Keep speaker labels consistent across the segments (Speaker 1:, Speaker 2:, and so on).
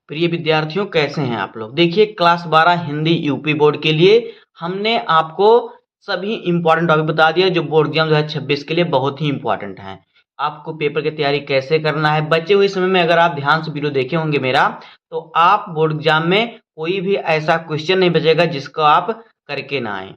Speaker 1: प्रिय विद्यार्थियों, कैसे हैं आप लोग। देखिए, क्लास 12 हिंदी यूपी बोर्ड के लिए हमने आपको सभी इंपॉर्टेंट टॉपिक बता दिया जो बोर्ड एग्जाम 2026 के लिए बहुत ही इंपॉर्टेंट हैं। आपको पेपर की तैयारी कैसे करना है, बचे हुए समय में अगर आप ध्यान से वीडियो देखे होंगे मेरा, तो आप बोर्ड एग्जाम में कोई भी ऐसा क्वेश्चन नहीं बचेगा जिसको आप करके ना आए।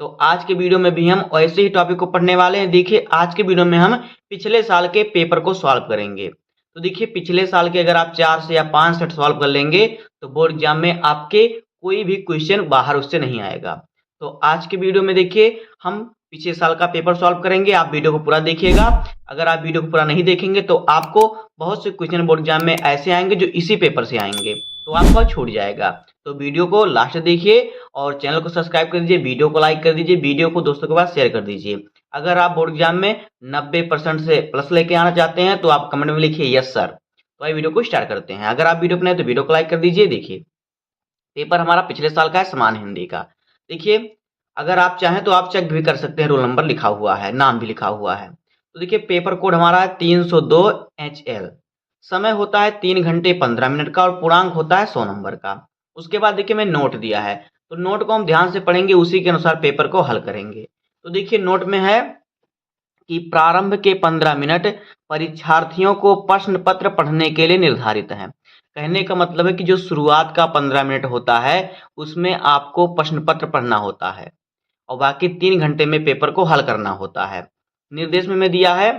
Speaker 1: तो आज के वीडियो में भी हम ऐसे ही टॉपिक को पढ़ने वाले हैं। देखिए, आज के वीडियो में हम पिछले साल के पेपर को सॉल्व करेंगे। तो देखिए, पिछले साल के अगर आप 4 से या 5 सेट सॉल्व कर लेंगे तो बोर्ड एग्जाम में आपके कोई भी क्वेश्चन बाहर उससे नहीं आएगा। तो आज के वीडियो में देखिए, हम पिछले साल का पेपर सॉल्व करेंगे। आप वीडियो को पूरा देखिएगा। अगर आप वीडियो को पूरा नहीं देखेंगे तो आपको बहुत से क्वेश्चन बोर्ड एग्जाम में ऐसे आएंगे जो इसी पेपर से आएंगे, तो आपका छूट जाएगा। तो वीडियो को लास्ट देखिए और चैनल को सब्सक्राइब कर दीजिए, वीडियो को लाइक कर दीजिए, वीडियो को दोस्तों के पास शेयर कर दीजिए। अगर आप बोर्ड एग्जाम में 90% से प्लस लेके आना चाहते हैं तो आप कमेंट में लिखिए यस सर। तो आइए वीडियो को स्टार्ट करते हैं। अगर आप वीडियो बनाए तो वीडियो को लाइक कर दीजिए। देखिए, पेपर हमारा पिछले साल का है, समान हिंदी का। देखिए, अगर आप चाहें तो आप चेक भी कर सकते हैं, रोल नंबर लिखा हुआ है, नाम भी लिखा हुआ है। तो देखिए, पेपर कोड हमारा है 302 HL। समय होता है 3 घंटे 15 मिनट का और पूर्णांक होता है 100 नंबर का। उसके बाद देखिए, मैं नोट दिया है, तो नोट को हम ध्यान से पढ़ेंगे, उसी के अनुसार पेपर को हल करेंगे। तो देखिए, नोट में है कि प्रारंभ के 15 मिनट परीक्षार्थियों को प्रश्न पत्र पढ़ने के लिए निर्धारित हैं। कहने का मतलब है कि जो शुरुआत का 15 मिनट होता है उसमें आपको प्रश्न पत्र पढ़ना होता है और बाकी 3 घंटे में पेपर को हल करना होता है। निर्देश में मैं दिया है,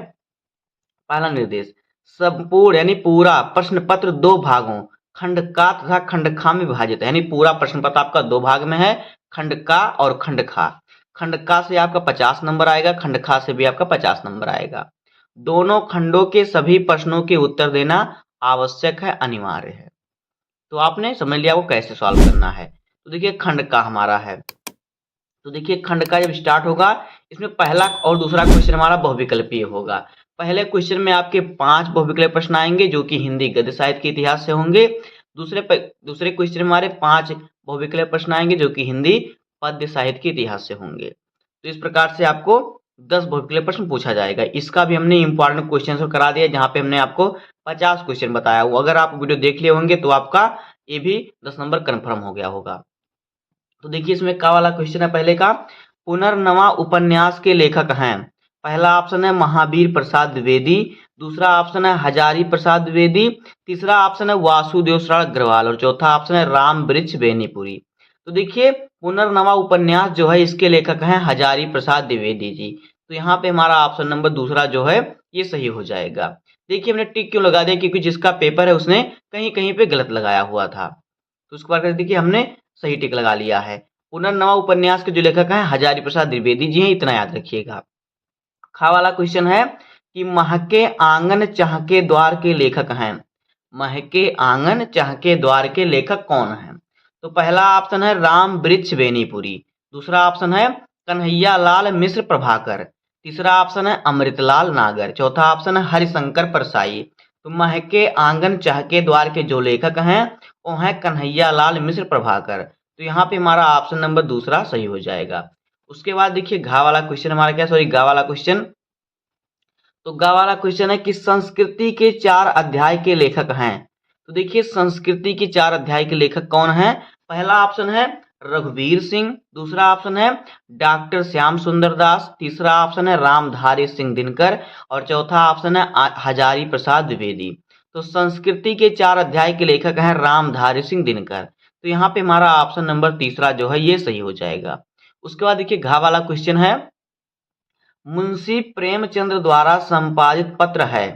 Speaker 1: पहला निर्देश, संपूर्ण यानी पूरा प्रश्न पत्र 2 भागों खंड का तथा खंड खा में विभाजित है। यानी पूरा प्रश्न पत्र आपका 2 भाग में है, खंड का और खंड खा। खंड का से आपका 50 नंबर आएगा, खंड खा से भी आपका 50 नंबर आएगा। दोनों खंडों के सभी प्रश्नों के उत्तर देना आवश्यक है, अनिवार्य है। तो आपने समझ लिया वो कैसे सॉल्व करना है। तो देखिए, खंड का हमारा है, तो देखिए खंड का जब स्टार्ट होगा, इसमें पहला और दूसरा क्वेश्चन हमारा बहुविकल्पीय होगा। पहले क्वेश्चन में आपके 5 बहुविकल्पीय प्रश्न आएंगे जो कि हिंदी गद्य साहित्य के इतिहास से होंगे। दूसरे क्वेश्चन में हमारे 5 बहुविकल्पीय प्रश्न आएंगे जो कि हिंदी पद्य साहित्य के इतिहास से होंगे। तो इस प्रकार से आपको 10 बहुविकल्पीय प्रश्न पूछा जाएगा। इसका भी हमने इंपॉर्टेंट क्वेश्चन करा दिया, जहां पे हमने आपको 50 क्वेश्चन बताया हुआ। अगर आप वीडियो देख लिए होंगे तो आपका ये भी 10 नंबर कन्फर्म हो गया होगा। तो देखिए, इसमें का वाला क्वेश्चन है पहले का, पुनर्नवा उपन्यास के लेखक हैं। पहला ऑप्शन है महावीर प्रसाद द्विवेदी, दूसरा ऑप्शन है हजारी प्रसाद द्विवेदी, तीसरा ऑप्शन है वासुदेव शरण अग्रवाल और चौथा ऑप्शन है राम वृक्ष बेनीपुरी। तो देखिए, पुनर्नवा उपन्यास जो है इसके लेखक हैं हजारी प्रसाद द्विवेदी जी। तो यहाँ पे हमारा ऑप्शन नंबर दूसरा जो है ये सही हो जाएगा। देखिए, हमने टिक क्यों लगा दिया, क्योंकि जिसका पेपर है उसने कहीं कहीं पे गलत लगाया हुआ था। तो उसके बाद देखिए, हमने सही टिक लगा लिया है। पुनर्नवा उपन्यास के जो लेखक हैं हजारी प्रसाद द्विवेदी जी हैं, इतना याद रखिएगा। खा वाला क्वेश्चन है कि महके आंगन चाहके द्वार के लेखक हैं। महके आंगन चाहके द्वार के लेखक कौन हैं? तो पहला ऑप्शन है राम वृक्ष बेनीपुरी, दूसरा ऑप्शन है कन्हैया लाल मिश्र प्रभाकर, तीसरा ऑप्शन है अमृतलाल नागर, चौथा ऑप्शन है हरिशंकर परसाई। तो महके आंगन चाहके द्वार के जो लेखक हैं वो हैं कन्हैया लाल मिश्र प्रभाकर। तो यहाँ पे हमारा ऑप्शन नंबर दूसरा सही हो जाएगा। उसके बाद देखिए, घा वाला क्वेश्चन हमारा क्या, सॉरी गा वाला क्वेश्चन। तो गा वाला क्वेश्चन है कि संस्कृति के 4 अध्याय के लेखक हैं। तो देखिए, संस्कृति के 4 अध्याय के लेखक कौन हैं? पहला ऑप्शन है रघुवीर सिंह, दूसरा ऑप्शन है डॉक्टर श्याम सुंदर दास, तीसरा ऑप्शन है रामधारी सिंह दिनकर और चौथा ऑप्शन है हजारी प्रसाद द्विवेदी। तो संस्कृति के 4 अध्याय के लेखक हैं रामधारी सिंह दिनकर। तो यहाँ पे हमारा ऑप्शन नंबर तीसरा जो है ये सही हो जाएगा। उसके बाद देखिए, घा वाला क्वेश्चन है मुंशी प्रेमचंद्र द्वारा संपादित पत्र है।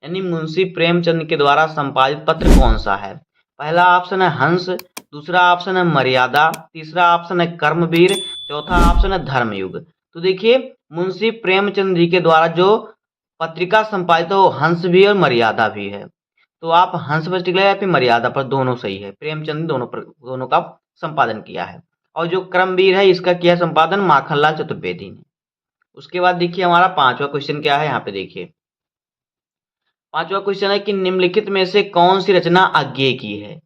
Speaker 1: यानी मुंशी प्रेमचंद के द्वारा संपादित पत्र कौन सा है? पहला ऑप्शन है हंस, दूसरा ऑप्शन है मर्यादा, तीसरा ऑप्शन है कर्मवीर, चौथा ऑप्शन है धर्मयुग। तो देखिए, मुंशी प्रेमचंद जी के द्वारा जो पत्रिका संपादित है वो हंस भी है और मर्यादा भी है। तो आप हंस पर टिक लगाइए या फिर मर्यादा पर, दोनों सही है। प्रेमचंद ने दोनों का संपादन किया है। और जो क्रमवीर है इसका किया संपादन माखनलाल चतुर्वेदी ने। उसके बाद देखिए, हमारा 5वां क्वेश्चन क्या है, यहाँ पे देखिए। 5वां क्वेश्चन है कि निम्नलिखित में से कौन सी रचना अज्ञेय की है?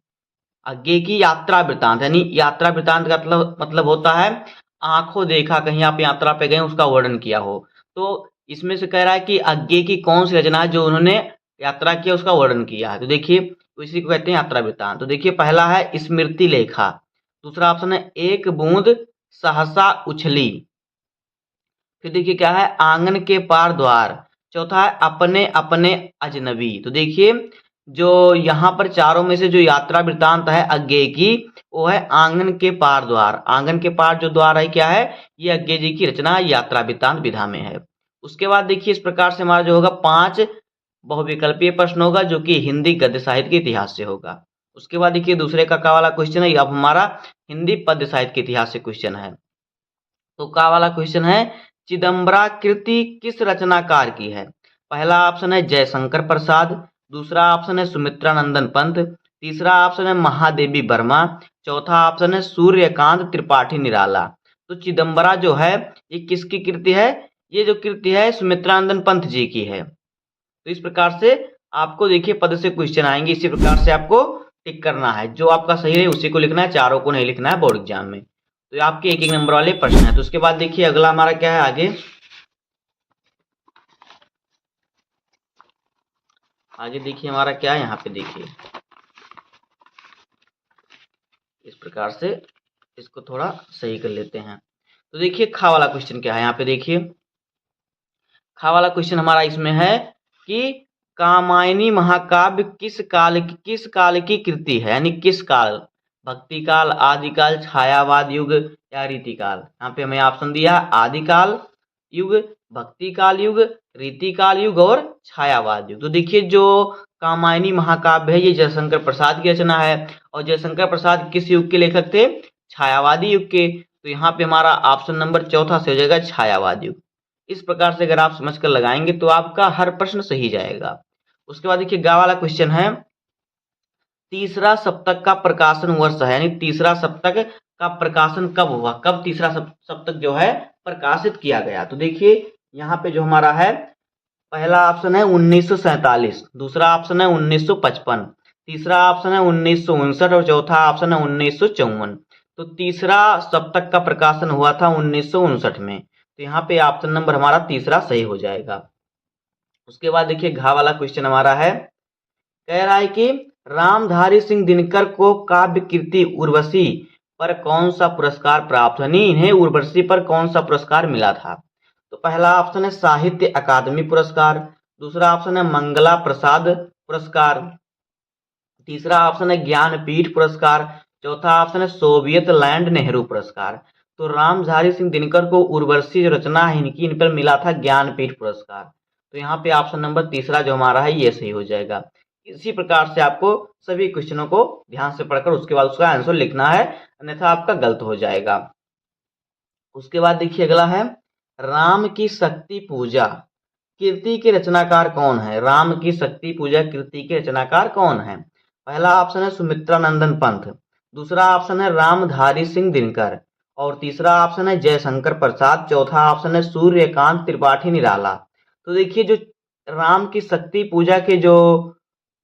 Speaker 1: अज्ञेय की यात्रा वृत्तांत, यानी यात्रा वृत्तांत का मतलब होता है आंखों देखा, कहीं आप यात्रा पे गए उसका वर्णन किया हो। तो इसमें से कह रहा है कि अज्ञेय की कौन सी रचना है जो उन्होंने यात्रा किया उसका वर्णन किया है। तो देखिए, तो इसी को कहते हैं यात्रा वृत्तांत। तो देखिए पहला है स्मृति लेखा, दूसरा ऑप्शन है एक बूंद सहसा उछली, फिर देखिए क्या है आंगन के पार द्वार, चौथा है अपने अपने अजनबी। तो देखिए जो यहाँ पर चारों में से जो यात्रा वृत्तांत है अज्ञेय की, वो है आंगन के पार द्वार। आंगन के पार जो द्वार है क्या है, ये अज्ञेय जी की रचना है, यात्रा वृत्तांत विधा में है। उसके बाद देखिए इस प्रकार से हमारा जो होगा 5 बहुविकल्पीय प्रश्न होगा, जो कि हिंदी गद्य साहित्य के इतिहास से होगा। उसके बाद देखिए दूसरे का वाला क्वेश्चन है, अब हमारा हिंदी पद्य साहित्य के इतिहास से क्वेश्चन है। तो का वाला क्वेश्चन है चिदम्बरा कृति किस रचनाकार की है। पहला ऑप्शन है जयशंकर प्रसाद, दूसरा ऑप्शन है सुमित्रानंदन पंत, तीसरा ऑप्शन है महादेवी वर्मा, चौथा ऑप्शन है सूर्यकांत त्रिपाठी निराला। तो चिदम्बरा जो है ये किसकी कृति है, ये जो कृति है सुमित्रानंदन पंत जी की है। तो इस प्रकार से आपको देखिए पद से क्वेश्चन आएंगे, इसी प्रकार से आपको टिक करना है, जो आपका सही है उसी को लिखना है, चारों को नहीं लिखना है बोर्ड एग्जाम में। तो ये आपके एक एक नंबर वाले प्रश्न है। तो उसके बाद देखिए अगला हमारा क्या है आगे, आगे देखिए हमारा क्या है, यहाँ पे देखिए इस प्रकार से इसको थोड़ा सही कर लेते हैं। तो देखिए खा वाला क्वेश्चन क्या है, यहाँ पे देखिए खा वाला क्वेश्चन हमारा इसमें है कि कामायनी महाकाव्य किस काल की कृति है, यानी किस काल, भक्ति काल, आदिकाल, छायावाद युग या रीतिकाल। यहाँ पे हमें ऑप्शन दिया है आदिकाल युग, भक्ति काल युग, रीतिकाल युग और छायावाद युग। तो देखिए जो कामायनी महाकाव्य है ये जयशंकर प्रसाद की रचना है, और जयशंकर प्रसाद किस युग के लेखक थे, छायावादी युग के। तो यहाँ पे हमारा ऑप्शन नंबर चौथा से हो जाएगा छायावाद युग। इस प्रकार से अगर आप समझ कर लगाएंगे तो आपका हर प्रश्न सही जाएगा। उसके बाद देखिए गा वाला क्वेश्चन है तीसरा सप्तक का प्रकाशन वर्ष है, यानी तीसरा सप्तक का प्रकाशन कब हुआ, कब तीसरा सप्तक जो है प्रकाशित किया गया। तो देखिए यहाँ पे जो हमारा है पहला ऑप्शन है 1947, दूसरा ऑप्शन है 1955, तीसरा ऑप्शन है 1959 और चौथा ऑप्शन है 1954। तो तीसरा सप्तक का प्रकाशन हुआ था 1959 में। तो यहाँ पे ऑप्शन नंबर हमारा तीसरा सही हो जाएगा। उसके बाद देखिए घा वाला क्वेश्चन हमारा है, कह रहा है कि रामधारी सिंह दिनकर को काव्य कृति उर्वशी पर कौन सा पुरस्कार प्राप्त हुआ, नहीं इन्हें उर्वशी पर कौन सा पुरस्कार मिला था। तो पहला ऑप्शन है साहित्य अकादमी पुरस्कार, दूसरा ऑप्शन है मंगला प्रसाद पुरस्कार, तीसरा ऑप्शन है ज्ञानपीठ पुरस्कार, चौथा ऑप्शन है सोवियत लैंड नेहरू पुरस्कार। तो रामधारी सिंह दिनकर को उर्वशी जो रचना है इनकी, इन पर मिला था ज्ञानपीठ पुरस्कार। तो यहाँ पे ऑप्शन नंबर तीसरा जो हमारा है ये सही हो जाएगा। इसी प्रकार से आपको सभी क्वेश्चनों को ध्यान से पढ़कर उसके बाद उसका आंसर लिखना है, अन्यथा आपका गलत हो जाएगा। उसके बाद देखिए अगला है राम की शक्ति पूजा कृति के रचनाकार कौन है, राम की शक्ति पूजा कृति के रचनाकार कौन है। पहला ऑप्शन है सुमित्रानंदन पंत, दूसरा ऑप्शन है रामधारी सिंह दिनकर और तीसरा ऑप्शन है जयशंकर प्रसाद, चौथा ऑप्शन है सूर्यकांत त्रिपाठी निराला। तो देखिए जो राम की शक्ति पूजा के जो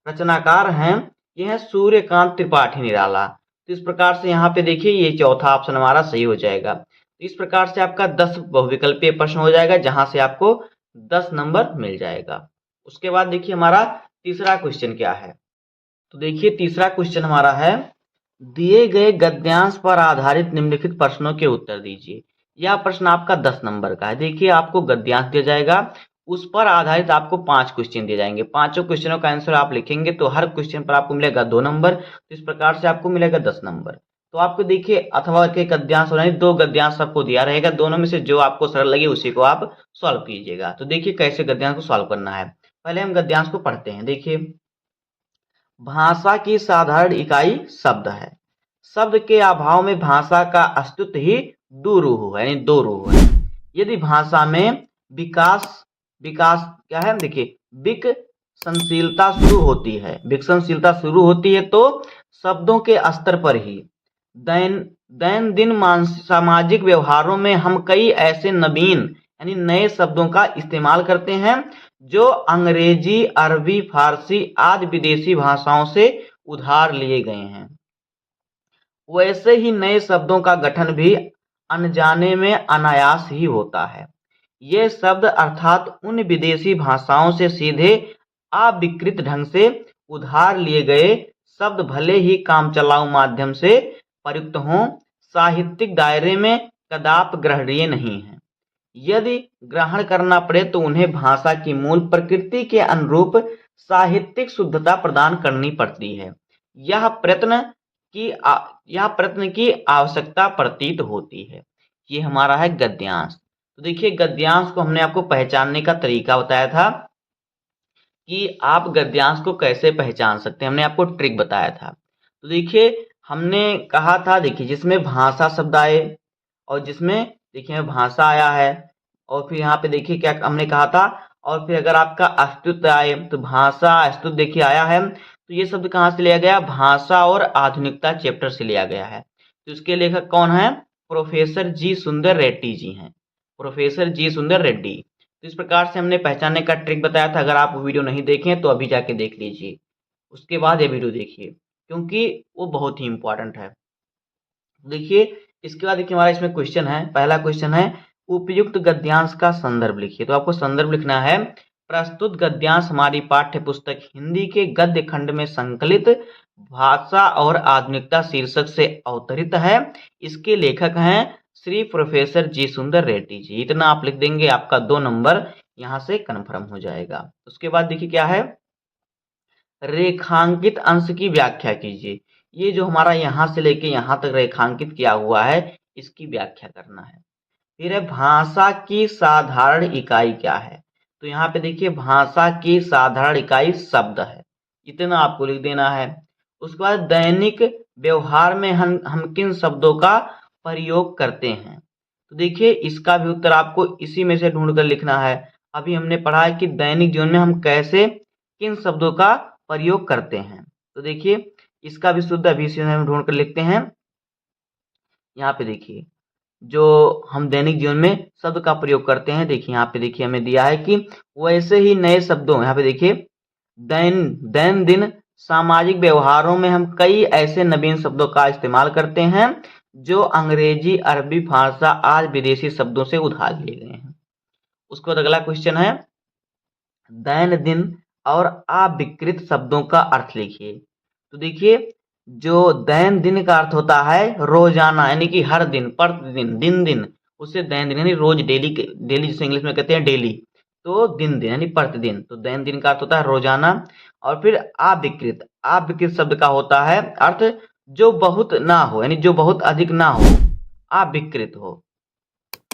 Speaker 1: रचनाकार हैं ये है सूर्यकांत त्रिपाठी निराला। तो इस प्रकार से यहाँ पे देखिए ये चौथा ऑप्शन हमारा सही हो जाएगा। तो इस प्रकार से आपका 10 बहुविकल्पीय प्रश्न हो जाएगा, जहां से आपको 10 नंबर मिल जाएगा। उसके बाद देखिए हमारा तीसरा क्वेश्चन क्या है। तो देखिए तीसरा क्वेश्चन हमारा है दिए गए गद्यांश पर आधारित निम्नलिखित प्रश्नों के उत्तर दीजिए। यह प्रश्न आपका 10 नंबर का है। देखिए आपको गद्यांश दिया जाएगा, उस पर आधारित आपको 5 क्वेश्चन दिए जाएंगे, पांचों क्वेश्चनों का आंसर आप लिखेंगे तो हर क्वेश्चन पर आपको मिलेगा 2 नंबर। तो इस प्रकार से आपको मिलेगा 10 नंबर। तो आपको देखिए अथवा के गद्यांश होना है, 2 गद्यांश आपको दिया रहेगा, दोनों में से जो आपको सरल लगे उसी को आप सॉल्व कीजिएगा। तो देखिए कैसे गद्यांश को सॉल्व करना है। पहले हम गद्यांश को पढ़ते हैं। देखिए भाषा की साधारण इकाई शब्द है, शब्द के अभाव में भाषा का अस्तित्व ही दुरूह है, यानी दो रूह है। यदि भाषा में विकास क्या है, देखिए विकसनशीलता शुरू होती है, विकसनशीलता शुरू होती है तो शब्दों के स्तर पर ही दैनंदिन सामाजिक व्यवहारों में हम कई ऐसे नवीन यानी नए शब्दों का इस्तेमाल करते हैं जो अंग्रेजी, अरबी, फारसी आदि विदेशी भाषाओं से उधार लिए गए हैं। वैसे ही नए शब्दों का गठन भी अनजाने में अनायास ही होता है। ये शब्द अर्थात उन विदेशी भाषाओं से सीधे अविकृत ढंग से उधार लिए गए शब्द भले ही कामचलाऊ माध्यम से प्रयुक्त हों, साहित्यिक दायरे में कदाप ग्रहणीय नहीं है। यदि ग्रहण करना पड़े तो उन्हें भाषा की मूल प्रकृति के अनुरूप साहित्यिक शुद्धता प्रदान करनी पड़ती है। यह प्रयत्न की आवश्यकता प्रतीत होती है। ये हमारा है गद्यांश। तो देखिए गद्यांश को हमने आपको पहचानने का तरीका बताया था कि आप गद्यांश को कैसे पहचान सकते हैं, हमने आपको ट्रिक बताया था। तो देखिए हमने कहा था, देखिए जिसमें भाषा शब्द आए और जिसमें देखिए भाषा आया है, और फिर यहाँ पे देखिए क्या हमने कहा था, और फिर अगर आपका अस्तित्व आए तो भाषा अस्तित्व देखिए आया है, तो ये शब्द कहाँ से लिया गया, भाषा और आधुनिकता चैप्टर से लिया गया है। तो इसके लेखक कौन है, प्रोफेसर जी सुंदर रेड्डी जी हैं, प्रोफेसर जी सुंदर रेड्डी। तो इस प्रकार से हमने पहचानने का ट्रिक बताया था। अगर आप वीडियो नहीं देखें तो अभी जाके देख लीजिए, उसके बाद ये वीडियो देखिए क्योंकि वो बहुत ही इंपॉर्टेंट है। देखिए इसके बाद देखिए हमारा इसमें क्वेश्चन है, पहला क्वेश्चन है उपयुक्त गद्यांश का संदर्भ लिखिए। तो आपको संदर्भ लिखना है, प्रस्तुत गद्यांश हमारी पाठ्य पुस्तक हिंदी के गद्य खंड में संकलित भाषा और आधुनिकता शीर्षक से अवतरित है। इसके लेखक हैं श्री प्रोफेसर जी सुंदर रेड्डी जी। इतना आप लिख देंगे, आपका 2 नंबर यहाँ से कन्फर्म हो जाएगा। उसके बाद देखिए क्या है, रेखांकित अंश की व्याख्या कीजिए। ये जो हमारा यहाँ से लेके यहाँ तक रेखांकित किया हुआ है, इसकी व्याख्या करना है। फिर है भाषा की साधारण इकाई क्या है। तो यहाँ पे देखिए भाषा की साधारण इकाई शब्द है, इतना आपको लिख देना है। उसके बाद दैनिक व्यवहार में हम किन शब्दों का प्रयोग करते हैं। तो देखिए इसका भी उत्तर आपको इसी में से ढूंढ कर लिखना है। अभी हमने पढ़ा है कि दैनिक जीवन में हम कैसे किन शब्दों का प्रयोग करते हैं। तो देखिए इसका भी शुद्ध अभी इसी में हम ढूंढ कर लिखते हैं। यहाँ पे देखिए जो हम दैनिक जीवन में शब्द का प्रयोग करते हैं, देखिए यहाँ पे देखिए हमें दिया है कि वैसे ही नए शब्दों, यहाँ पे देखिए दैन दिन सामाजिक व्यवहारों में हम कई ऐसे नवीन शब्दों का इस्तेमाल करते हैं जो अंग्रेजी अरबी भाषा आज विदेशी शब्दों से उधार लिए गए हैं। उसके बाद अगला क्वेश्चन है दैन दिन और अविकृत शब्दों का अर्थ लिखिए। तो देखिए जो दैन दिन का अर्थ होता है रोजाना, यानी कि हर दिन, प्रतिदिन, दिन दिन, उससे दैन दिन यानी रोज, डेली, डेली जिसे इंग्लिश में कहते हैं डेली, तो दिन दिन यानी प्रतिदिन। तो दैन दिन का अर्थ होता है रोजाना। और फिर अविकृत शब्द का होता है अर्थ जो बहुत ना हो, यानी जो बहुत अधिक ना हो, अविकृत हो।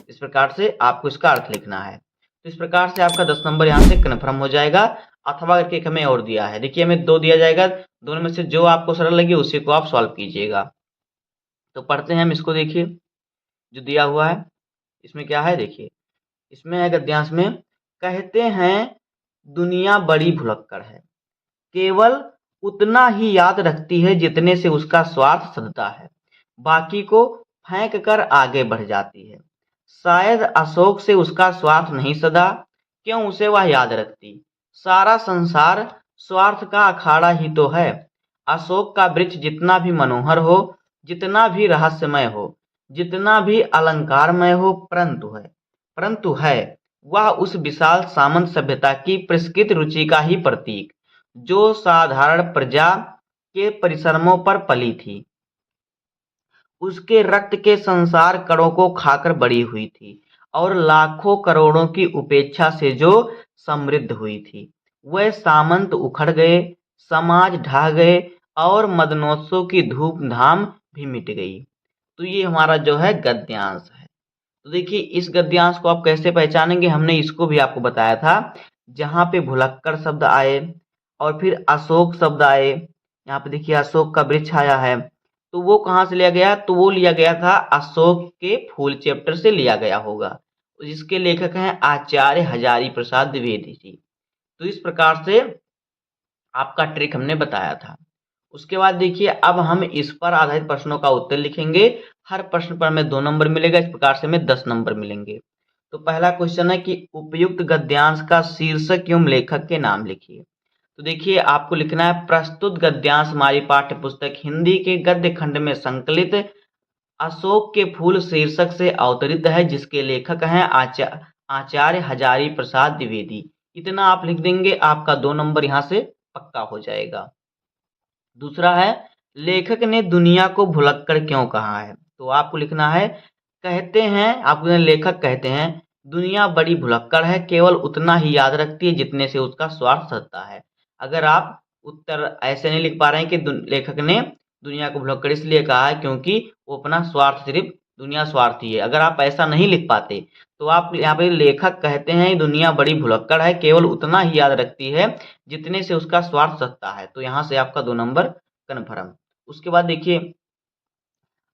Speaker 1: इस प्रकार से आपको इसका अर्थ लिखना है। तो इस प्रकार से आपका 10 नंबर यहाँ से कन्फर्म हो जाएगा। अथवा करके एक हमें और दिया है, देखिए हमें 2 दिया जाएगा, दोनों में से जो आपको सरल लगे उसी को आप सॉल्व कीजिएगा। तो पढ़ते हैं हम इसको, देखिए जो दिया हुआ है इसमें क्या है, देखिए इसमें है गद्यांश में, कहते हैं दुनिया बड़ी भुलक्कड़ है, केवल उतना ही याद रखती है जितने से उसका स्वार्थ सधता है, बाकी को फेंक कर आगे बढ़ जाती है। शायद अशोक से उसका स्वार्थ नहीं सधा, क्यों उसे वह याद रखती। सारा संसार स्वार्थ का अखाड़ा ही तो है। अशोक का वृक्ष जितना भी मनोहर हो, जितना भी रहस्यमय हो, जितना भी अलंकारमय हो, परंतु है वह उस विशाल सामंत सभ्यता की परिष्कृत रुचि का ही प्रतीक, जो साधारण प्रजा के परिश्रमों पर पली थी, उसके रक्त के संसार कणों को खाकर बड़ी हुई थी और लाखों करोड़ों की उपेक्षा से जो समृद्ध हुई थी। वह सामंत उखड़ गए, समाज ढह गए और मदनोत्सव की धूप धाम भी मिट गई। तो ये हमारा जो है गद्यांश है। तो देखिए इस गद्यांश को आप कैसे पहचानेंगे, हमने इसको भी आपको बताया था। जहाँ पे भुलक्कड़ शब्द आए और फिर अशोक शब्द आए, यहाँ पे देखिए अशोक का वृक्ष आया है, तो वो कहाँ से लिया गया, तो वो लिया गया था अशोक के फूल चैप्टर से लिया गया होगा, जिसके लेखक हैं आचार्य हजारी प्रसाद द्विवेदी जी। तो इस प्रकार से आपका ट्रिक हमने बताया था। उसके बाद देखिए अब हम इस पर आधारित प्रश्नों का उत्तर लिखेंगे। हर प्रश्न पर हमें 2 नंबर मिलेगा, इस प्रकार से हमें 10 नंबर मिलेंगे। तो पहला क्वेश्चन है कि उपयुक्त गद्यांश का शीर्षक एवं लेखक के नाम लिखिए। तो देखिए आपको लिखना है प्रस्तुत गद्यांश हमारी पाठ्य पुस्तक हिंदी के गद्य खंड में संकलित अशोक के फूल शीर्षक से अवतरित है, जिसके लेखक हैं आचार्य हजारी प्रसाद द्विवेदी। इतना आप लिख देंगे, आपका 2 नंबर यहाँ से पक्का हो जाएगा। दूसरा है, लेखक ने दुनिया को भुलक्कड़ क्यों कहा है? तो आपको लिखना है, कहते हैं आपको लेखक कहते हैं दुनिया बड़ी भुलक्कड़ है, केवल उतना ही याद रखती है जितने से उसका स्वार्थ सधता है। अगर आप उत्तर ऐसे नहीं लिख पा रहे हैं कि लेखक ने दुनिया को भुलक्कड़ इसलिए कहा है क्योंकि वो अपना स्वार्थ सिर्फ दुनिया स्वार्थी है, अगर आप ऐसा नहीं लिख पाते तो आप यहाँ पे लेखक कहते हैं दुनिया बड़ी भुलक्कड़ है, केवल उतना ही याद रखती है जितने से उसका स्वार्थ सधता है। तो यहाँ से आपका 2 नंबर कन्फर्म। उसके बाद देखिए,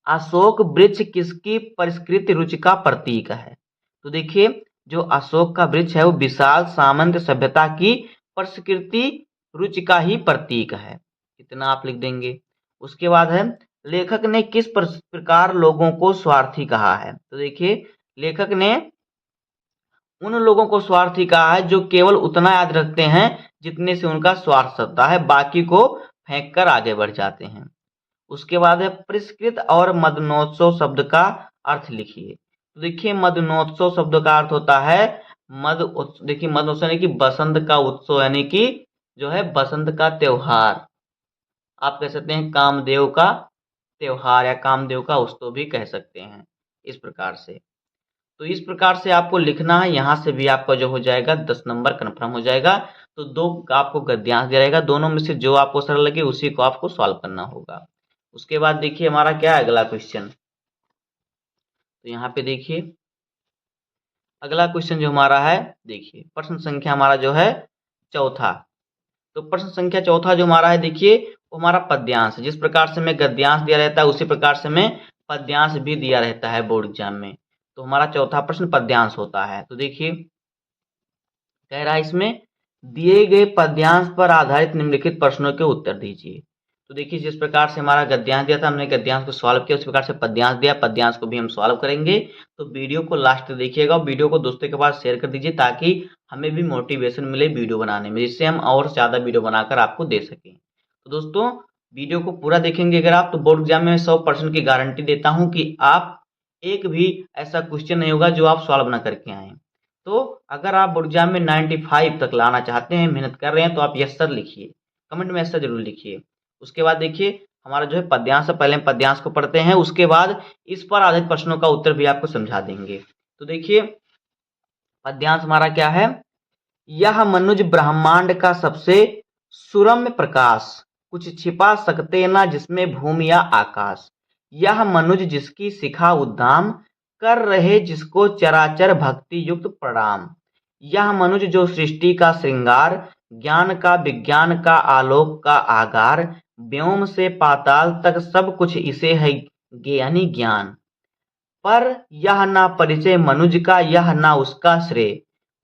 Speaker 1: अशोक वृक्ष किसकी परिष्कृत रुचि का प्रतीक है? तो देखिए, जो अशोक का वृक्ष है वो विशाल सामंत सभ्यता की परिष्कृति रुचि का ही प्रतीक है। इतना आप लिख देंगे। उसके बाद है, लेखक ने किस प्रकार लोगों को स्वार्थी कहा है? तो देखिए, लेखक ने उन लोगों को स्वार्थी कहा है जो केवल उतना याद रखते हैं जितने से उनका स्वार्थ सधता है, बाकी को फेंक कर आगे बढ़ जाते हैं। उसके बाद है, परिष्कृत और मदनोत्सव शब्द का अर्थ लिखिए। तो देखिए, मदनोत्सव शब्द का अर्थ होता है देखिए, मदनोत्सव यानी कि बसंत का उत्सव, यानी कि जो है बसंत का त्योहार। आप कह सकते हैं कामदेव का त्योहार या कामदेव का उत्सव भी कह सकते हैं, इस प्रकार से। तो इस प्रकार से आपको लिखना है। यहाँ से भी आपका जो हो जाएगा 10 नंबर कन्फर्म हो जाएगा। तो 2 आपको गद्यांश दिया रहेगा, दोनों में से जो आपको सरल लगे उसी को आपको सॉल्व करना होगा। उसके बाद देखिए हमारा क्या है अगला क्वेश्चन। तो यहाँ पे देखिए अगला क्वेश्चन जो हमारा है, देखिए प्रश्न संख्या हमारा जो है चौथा। तो प्रश्न संख्या चौथा जो हमारा है, देखिए वो हमारा पद्यांश है। जिस प्रकार से मैं गद्यांश दिया रहता है उसी प्रकार से मैं पद्यांश भी दिया रहता है बोर्ड एग्जाम में। तो हमारा चौथा प्रश्न पद्यांश होता है। तो देखिए कह रहा है इसमें, दिए गए पद्यांश पर आधारित निम्नलिखित प्रश्नों के उत्तर दीजिए। तो देखिए जिस प्रकार से हमारा गद्यांश दिया था, हमने गद्यांश को सॉल्व किया, उस प्रकार से पद्यांश दिया, पद्यांश को भी हम सॉल्व करेंगे। तो वीडियो को लास्ट तक देखिएगा और वीडियो को दोस्तों के पास शेयर कर दीजिए ताकि हमें भी मोटिवेशन मिले वीडियो बनाने में, जिससे हम और ज़्यादा वीडियो बनाकर आपको दे सकें। तो दोस्तों वीडियो को पूरा देखेंगे अगर आप, तो बोर्ड एग्जाम में 100% की गारंटी देता हूँ कि आप एक भी ऐसा क्वेश्चन नहीं होगा जो आप सॉल्व ना करके आएँ। तो अगर आप बोर्ड एग्जाम में 95 तक लाना चाहते हैं, मेहनत कर रहे हैं, तो आप यस सर लिखिए, कमेंट में यस सर जरूर लिखिए। उसके बाद देखिए हमारा जो है पद्यांश है, पहले हम पद्यांश को पढ़ते हैं, उसके बाद इस पर आधारित प्रश्नों का उत्तर भी आपको समझा देंगे। तो देखिए पद्यांश हमारा क्या है, यह मनुज ब्रह्मांड का सबसे सुरम्य प्रकाश, कुछ छिपा सकते ना जिसमें भूमि या आकाश। यह मनुज जिसकी शिखा उद्दाम, कर रहे जिसको चराचर भक्ति युक्त प्रणाम। यह मनुज जो सृष्टि का श्रृंगार, ज्ञान का विज्ञान का आलोक का आगार। व्योम से पाताल तक सब कुछ इसे है यानी ज्ञान। पर यह ना परिचय मनुज का, यह ना उसका श्रेय।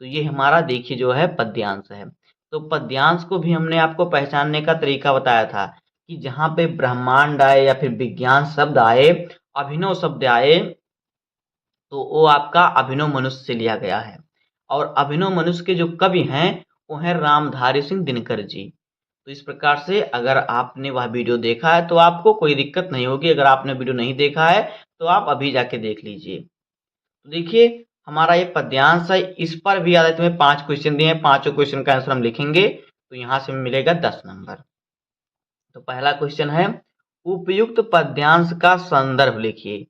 Speaker 1: तो ये हमारा देखिए जो है पद्यांश है। तो पद्यांश को भी हमने आपको पहचानने का तरीका बताया था कि जहाँ पे ब्रह्मांड आए या फिर विज्ञान शब्द आए, अभिनव शब्द आए, तो वो आपका अभिनव मनुष्य से लिया गया है। और अभिनव मनुष्य के जो कवि हैं वो हैं रामधारी सिंह दिनकर जी। तो इस प्रकार से अगर आपने वह वीडियो देखा है तो आपको कोई दिक्कत नहीं होगी, अगर आपने वीडियो नहीं देखा है तो आप अभी जाके देख लीजिए। तो देखिए हमारा ये पद्यांश है, इस पर भी आधारित में 5 क्वेश्चन दिए हैं, पांचों क्वेश्चन का आंसर हम लिखेंगे तो यहाँ से मिलेगा 10 नंबर। तो पहला क्वेश्चन है, उपयुक्त पद्यांश का संदर्भ लिखिए।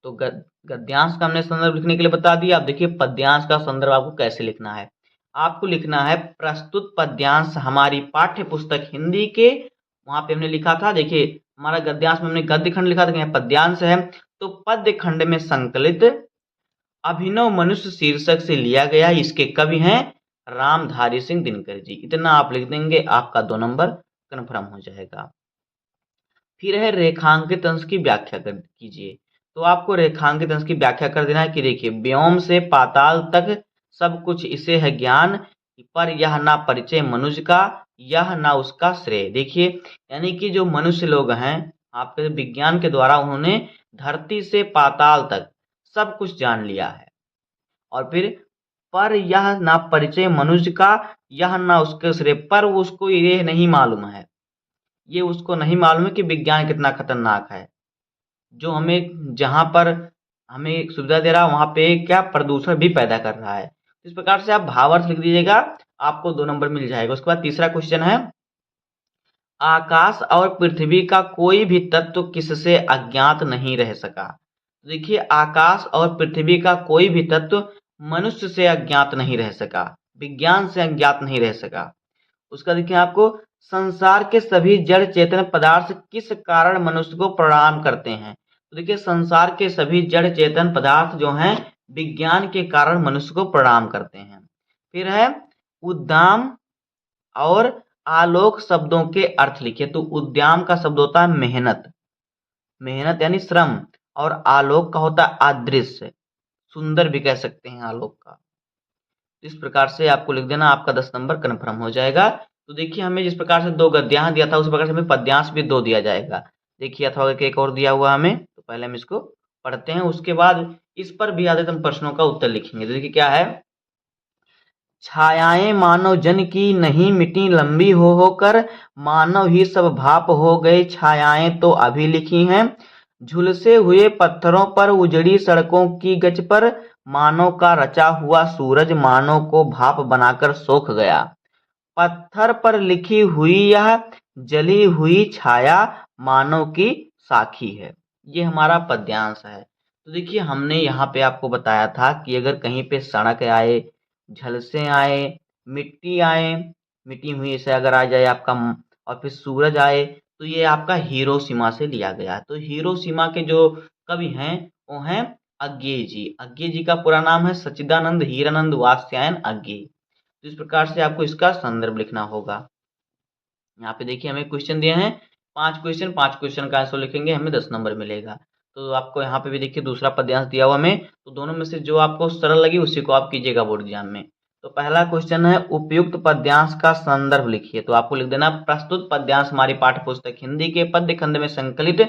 Speaker 1: तो गद्यांश का हमने संदर्भ लिखने के लिए बता दिया। अब देखिए पद्यांश का संदर्भ आपको कैसे लिखना है। आपको लिखना है, प्रस्तुत पद्यांश हमारी पाठ्य पुस्तक हिंदी के, वहां पे हमने लिखा था, देखिए हमारा गद्यांश में हमने गद्य खंड लिखा था, यहाँ पद्यांश है तो पद्य खंड में संकलित अभिनव मनुष्य शीर्षक से लिया गया। इसके कवि हैं रामधारी सिंह दिनकर जी। इतना आप लिख देंगे, आपका 2 नंबर कन्फर्म हो जाएगा। फिर है रेखांकित अंश की व्याख्या कीजिए। तो आपको रेखांकित अंश की व्याख्या कर देना है कि देखिए, व्योम से पाताल तक सब कुछ इसे है ज्ञान, पर यह ना परिचय मनुज का, यह ना उसका श्रेय। देखिए यानी कि जो मनुष्य लोग हैं आपके विज्ञान के द्वारा उन्होंने धरती से पाताल तक सब कुछ जान लिया है। और फिर पर यह ना परिचय मनुष्य का, यह ना उसके श्रेय, पर उसको ये नहीं मालूम है, ये उसको नहीं मालूम है कि विज्ञान कितना खतरनाक है, जो हमें जहाँ पर हमें सुविधा दे रहा है वहाँ पे क्या प्रदूषण भी पैदा कर रहा है। इस प्रकार से आप भावार्थ लिख दीजिएगा, आपको 2 नंबर मिल जाएगा। उसके बाद तीसरा क्वेश्चन है, आकाश और पृथ्वी का कोई भी तत्व किससे अज्ञात नहीं रह सका। तो देखिए आकाश और पृथ्वी का कोई भी तत्व मनुष्य से अज्ञात नहीं रह सका, विज्ञान से अज्ञात नहीं रह सका। उसका देखिए आपको, संसार के सभी जड़ चेतन पदार्थ किस कारण मनुष्य को प्रणाम करते हैं। तो देखिए संसार के सभी जड़ चेतन पदार्थ जो हैं विज्ञान के कारण मनुष्य को प्रणाम करते हैं। फिर है उद्दाम और आलोक शब्दों के अर्थ लिखिए। तो उद्दाम का शब्द होता है मेहनत, मेहनत यानी श्रम, और आलोक का होता है अदृश्य, सुंदर भी कह सकते हैं आलोक का। इस प्रकार से आपको लिख देना, आपका 10 नंबर कन्फर्म हो जाएगा। तो देखिए हमें जिस प्रकार से 2 गद्यांश दिया था उस प्रकार से हमें पद्यांश भी 2 दिया जाएगा। देखिए अथवा एक और दिया हुआ हमें, तो पहले हम इसको पढ़ते हैं, उसके बाद इस पर भी आधेतन प्रश्नों का उत्तर लिखेंगे। तो देखिए क्या है, छायाएं मानव जन की नहीं मिटी लंबी हो होकर, मानव ही सब भाप हो गए छायाएं तो अभी लिखी हैं। झुलसे हुए पत्थरों पर उजड़ी सड़कों की गज पर, मानव का रचा हुआ सूरज मानव को भाप बनाकर सोख गया। पत्थर पर लिखी हुई यह जली हुई छाया मानव की साखी है। ये हमारा पद्यांश है। तो देखिए हमने यहाँ पे आपको बताया था कि अगर कहीं पे सड़क आए, झलसे आए, मिट्टी आए, मिटी हुई से अगर आ जाए आपका और फिर सूरज आए, तो ये आपका हिरोशिमा से लिया गया है। तो हिरोशिमा के जो कवि हैं वो हैं अज्ञेय जी। अज्ञेय जी का पूरा नाम है सच्चिदानंद हीरानंद वात्स्यायन अज्ञेय। तो इस प्रकार से आपको इसका संदर्भ लिखना होगा। यहाँ पे देखिए हमें क्वेश्चन दिए हैं 5 क्वेश्चन का आंसर लिखेंगे, हमें 10 नंबर मिलेगा। तो आपको यहाँ पे भी देखिए दूसरा पद्यांश दिया हुआ हमें, तो दोनों में से जो आपको सरल लगी उसी को आप कीजिएगा बोर्ड एग्जाम में। तो पहला क्वेश्चन है उपयुक्त पद्यांश का संदर्भ लिखिए। तो आपको लिख देना, प्रस्तुत पद्यांश हमारी पाठ्य पुस्तक हिंदी के पद्य खंड में संकलित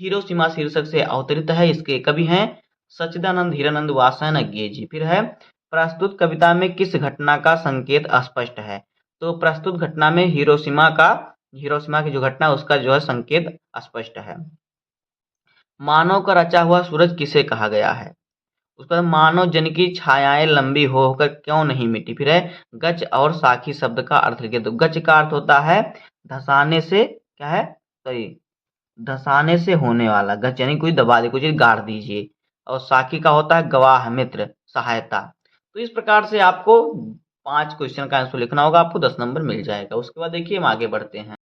Speaker 1: हिरोशिमा शीर्षक से अवतरित है। इसके कवि हैं सच्चिदानंद हीरानंद वात्स्यायन अज्ञेय जी। फिर है प्रस्तुत कविता में किस घटना का संकेत अस्पष्ट है। तो प्रस्तुत घटना में हिरोशिमा की जो घटना है उसका जो है संकेत स्पष्ट है। मानव का रचा हुआ सूरज किसे कहा गया है। उसके बाद मानव जन की छायाएं लंबी हो होकर क्यों नहीं मिटी। फिर है गच और साखी शब्द का अर्थ लिखिए। तो गच का अर्थ होता है धसाने से, क्या है, सॉरी, धसाने से होने वाला। गच यानी कोई दबा दे, कुछ गाड़ दीजिए। और साखी का होता है गवाह, मित्र, सहायता। तो इस प्रकार से आपको 5 क्वेश्चन का आंसर लिखना होगा, आपको 10 नंबर मिल जाएगा। उसके बाद देखिए हम आगे बढ़ते हैं।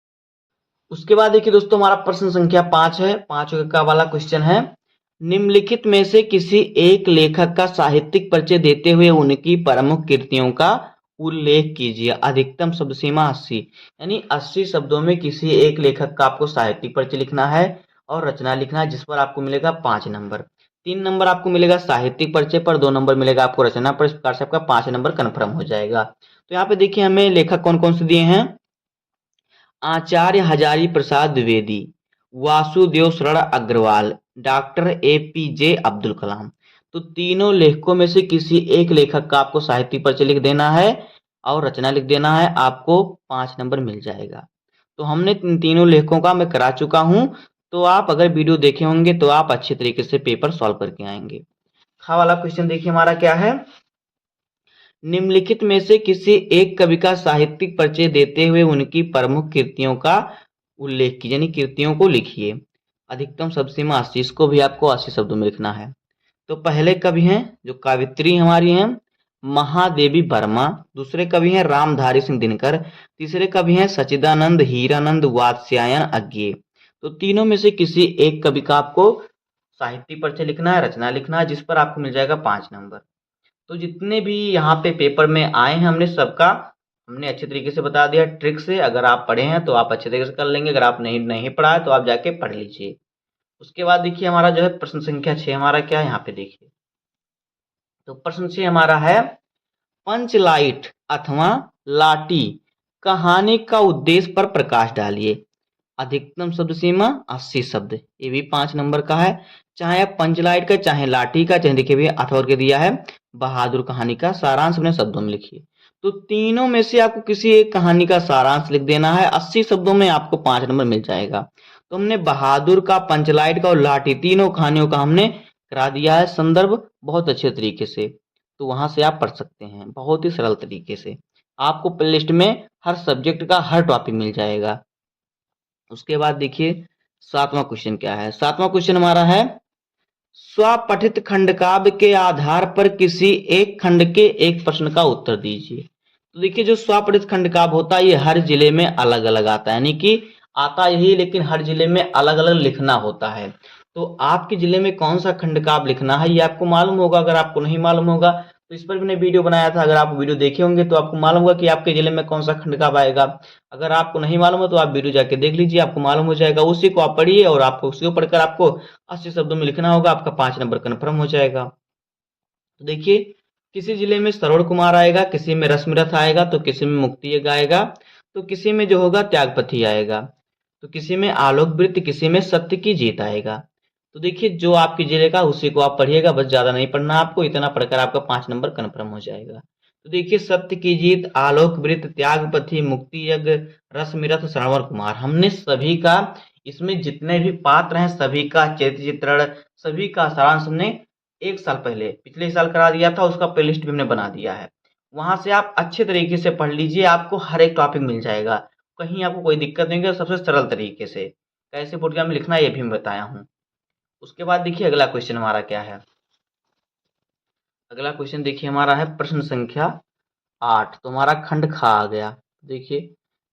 Speaker 1: उसके बाद देखिए दोस्तों हमारा प्रश्न संख्या 5 है। 5 का वाला क्वेश्चन है, निम्नलिखित में से किसी एक लेखक का साहित्यिक परिचय देते हुए उनकी प्रमुख कृतियों का उल्लेख कीजिए। अधिकतम शब्द सीमा 80, यानी 80 शब्दों में किसी एक लेखक का आपको साहित्यिक परिचय लिखना है और रचना लिखना है, जिस पर आपको मिलेगा 5 नंबर। 3 नंबर आपको मिलेगा साहित्यिक परिचय पर, 2 नंबर मिलेगा आपको रचना पर। इस प्रकार से आपका 5 नंबर कन्फर्म हो जाएगा। तो यहाँ पे देखिए हमें लेखक कौन कौन से दिए हैं, आचार्य हजारी प्रसाद द्विवेदी, वासुदेव शरण अग्रवाल, डॉक्टर एपीजे अब्दुल कलाम। तो तीनों लेखकों में से किसी एक लेखक का आपको साहित्यिक परिचय लिख देना है और रचना लिख देना है, आपको 5 नंबर मिल जाएगा। तो हमने तीनों लेखकों का मैं करा चुका हूं, तो आप अगर वीडियो देखे होंगे तो आप अच्छे तरीके से पेपर सॉल्व करके आएंगे। खा वाला क्वेश्चन देखिए हमारा क्या है, निम्नलिखित में से किसी एक कवि का साहित्यिक परिचय देते हुए उनकी प्रमुख कृतियों का उल्लेख कीजिए, यानी कृतियों को लिखिए। अधिकतम शब्द सीमा 80, इसको भी आपको 80 शब्दों में लिखना है। तो पहले कवि हैं जो कवित्री हमारी हैं महादेवी वर्मा, दूसरे कवि हैं रामधारी सिंह दिनकर, तीसरे कवि हैं सच्चिदानंद हीरानंद वात्स्यायन अज्ञेय। तो तीनों में से किसी एक कवि का आपको साहित्यिक परिचय लिखना है, रचना लिखना है, जिस पर आपको मिल जाएगा 5 नंबर। तो जितने भी यहाँ पे पेपर में आए हैं हमने सबका हमने अच्छे तरीके से बता दिया ट्रिक से। अगर आप पढ़े हैं तो आप अच्छे तरीके से कर लेंगे, अगर आप नहीं पढ़ा है तो आप जाके पढ़ लीजिए। उसके बाद देखिए हमारा जो है प्रश्न संख्या 6 हमारा क्या है, यहाँ पे देखिए। तो प्रश्न 6 हमारा है, पंचलाइट अथवा लाठी कहानी का उद्देश्य पर प्रकाश डालिए। अधिकतम शब्द सीमा 80 शब्द, ये भी 5 नंबर का है। चाहे आप पंचलाइट का, चाहे लाठी का, चाहे देखिए भैया अथवा के दिया है बहादुर कहानी का सारांश अपने शब्दों में लिखिए। तो तीनों में से आपको किसी एक कहानी का सारांश लिख देना है, 80 शब्दों में आपको 5 नंबर मिल जाएगा। तो हमने बहादुर का, पंचलाइट का और लाठी तीनों कहानियों का हमने करा दिया है संदर्भ बहुत अच्छे तरीके से। तो वहां से आप पढ़ सकते हैं बहुत ही सरल तरीके से। आपको प्लेलिस्ट में हर सब्जेक्ट का हर टॉपिक मिल जाएगा। उसके बाद देखिए 7वां क्वेश्चन क्या है। 7वां क्वेश्चन हमारा है, स्वपठित खंड काव्य के आधार पर किसी एक खंड के एक प्रश्न का उत्तर दीजिए। तो देखिए जो स्वपठित खंड काव्य होता है ये हर जिले में अलग अलग आता है, यानी कि आता यही लेकिन हर जिले में अलग अलग लिखना होता है। तो आपके जिले में कौन सा खंड काव्य लिखना है ये आपको मालूम होगा। अगर आपको नहीं मालूम होगा तो इस पर मैंने वीडियो बनाया था, अगर आप वीडियो देखे होंगे तो आपको मालूम होगा कि आपके जिले में कौन सा खंड काव्य आएगा। अगर आपको नहीं मालूम हो तो आप वीडियो जाके देख लीजिए, आपको मालूम हो जाएगा। उसी को आप पढ़िए और आपको उसी को पढ़कर आपको 80 शब्दों में लिखना होगा, आपका 5 नंबर कन्फर्म हो जाएगा। तो देखिए किसी जिले में श्रवण कुमार आएगा, किसी में रश्मिरथ आएगा, तो किसी में मुक्तियज्ञ आएगा, तो किसी में जो होगा त्यागपथी आएगा, तो किसी में आलोक वृत्त, किसी में सत्य की जीत आएगा। तो देखिए जो आपके जिले का उसी को आप पढ़िएगा, बस ज्यादा नहीं पढ़ना आपको, इतना पढ़कर आपका 5 नंबर कन्फर्म हो जाएगा। तो देखिए सत्य की जीत, आलोक वृत्त, त्यागपथी, मुक्ति यज्ञ, रश्मिरथ, श्रवण कुमार, हमने सभी का इसमें जितने भी पात्र हैं सभी का चरित्र चित्रण, सभी का सारांश हमने एक साल पहले पिछले साल करा दिया था, उसका प्लेलिस्ट भी हमने बना दिया है। वहां से आप अच्छे तरीके से पढ़ लीजिए, आपको हर एक टॉपिक मिल जाएगा, कहीं आपको कोई दिक्कत नहीं होगी। सबसे सरल तरीके से कैसे बोर्ड एग्जाम में लिखना है ये भी मैं बताया हूँ। उसके बाद देखिए अगला क्वेश्चन हमारा क्या है। अगला क्वेश्चन देखिए हमारा है प्रश्न संख्या 8। तो हमारा खंड खा आ गया। देखिए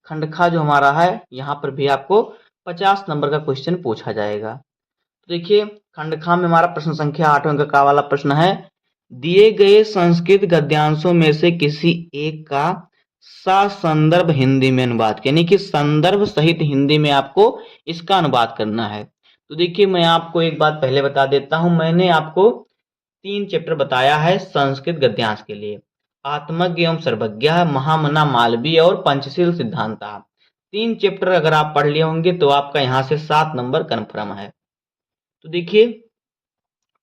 Speaker 1: खंड खा जो हमारा है यहाँ पर भी आपको 50 नंबर का क्वेश्चन पूछा जाएगा। तो देखिए खंड खा में हमारा प्रश्न संख्या 8 अंक का वाला प्रश्न है, दिए गए संस्कृत गद्यांशों में से किसी एक का ससंदर्भ हिंदी में अनुवाद, यानी कि संदर्भ सहित हिंदी में आपको इसका अनुवाद करना है। तो देखिए मैं आपको एक बात पहले बता देता हूं, मैंने आपको 3 चैप्टर बताया है संस्कृत गद्यांश के लिए, आत्मज्ञ एवं सर्वज्ञ, महामना मालवीय और पंचशील सिद्धांता। 3 चैप्टर अगर आप पढ़ लिए होंगे तो आपका यहाँ से 7 नंबर कन्फर्म है। तो देखिए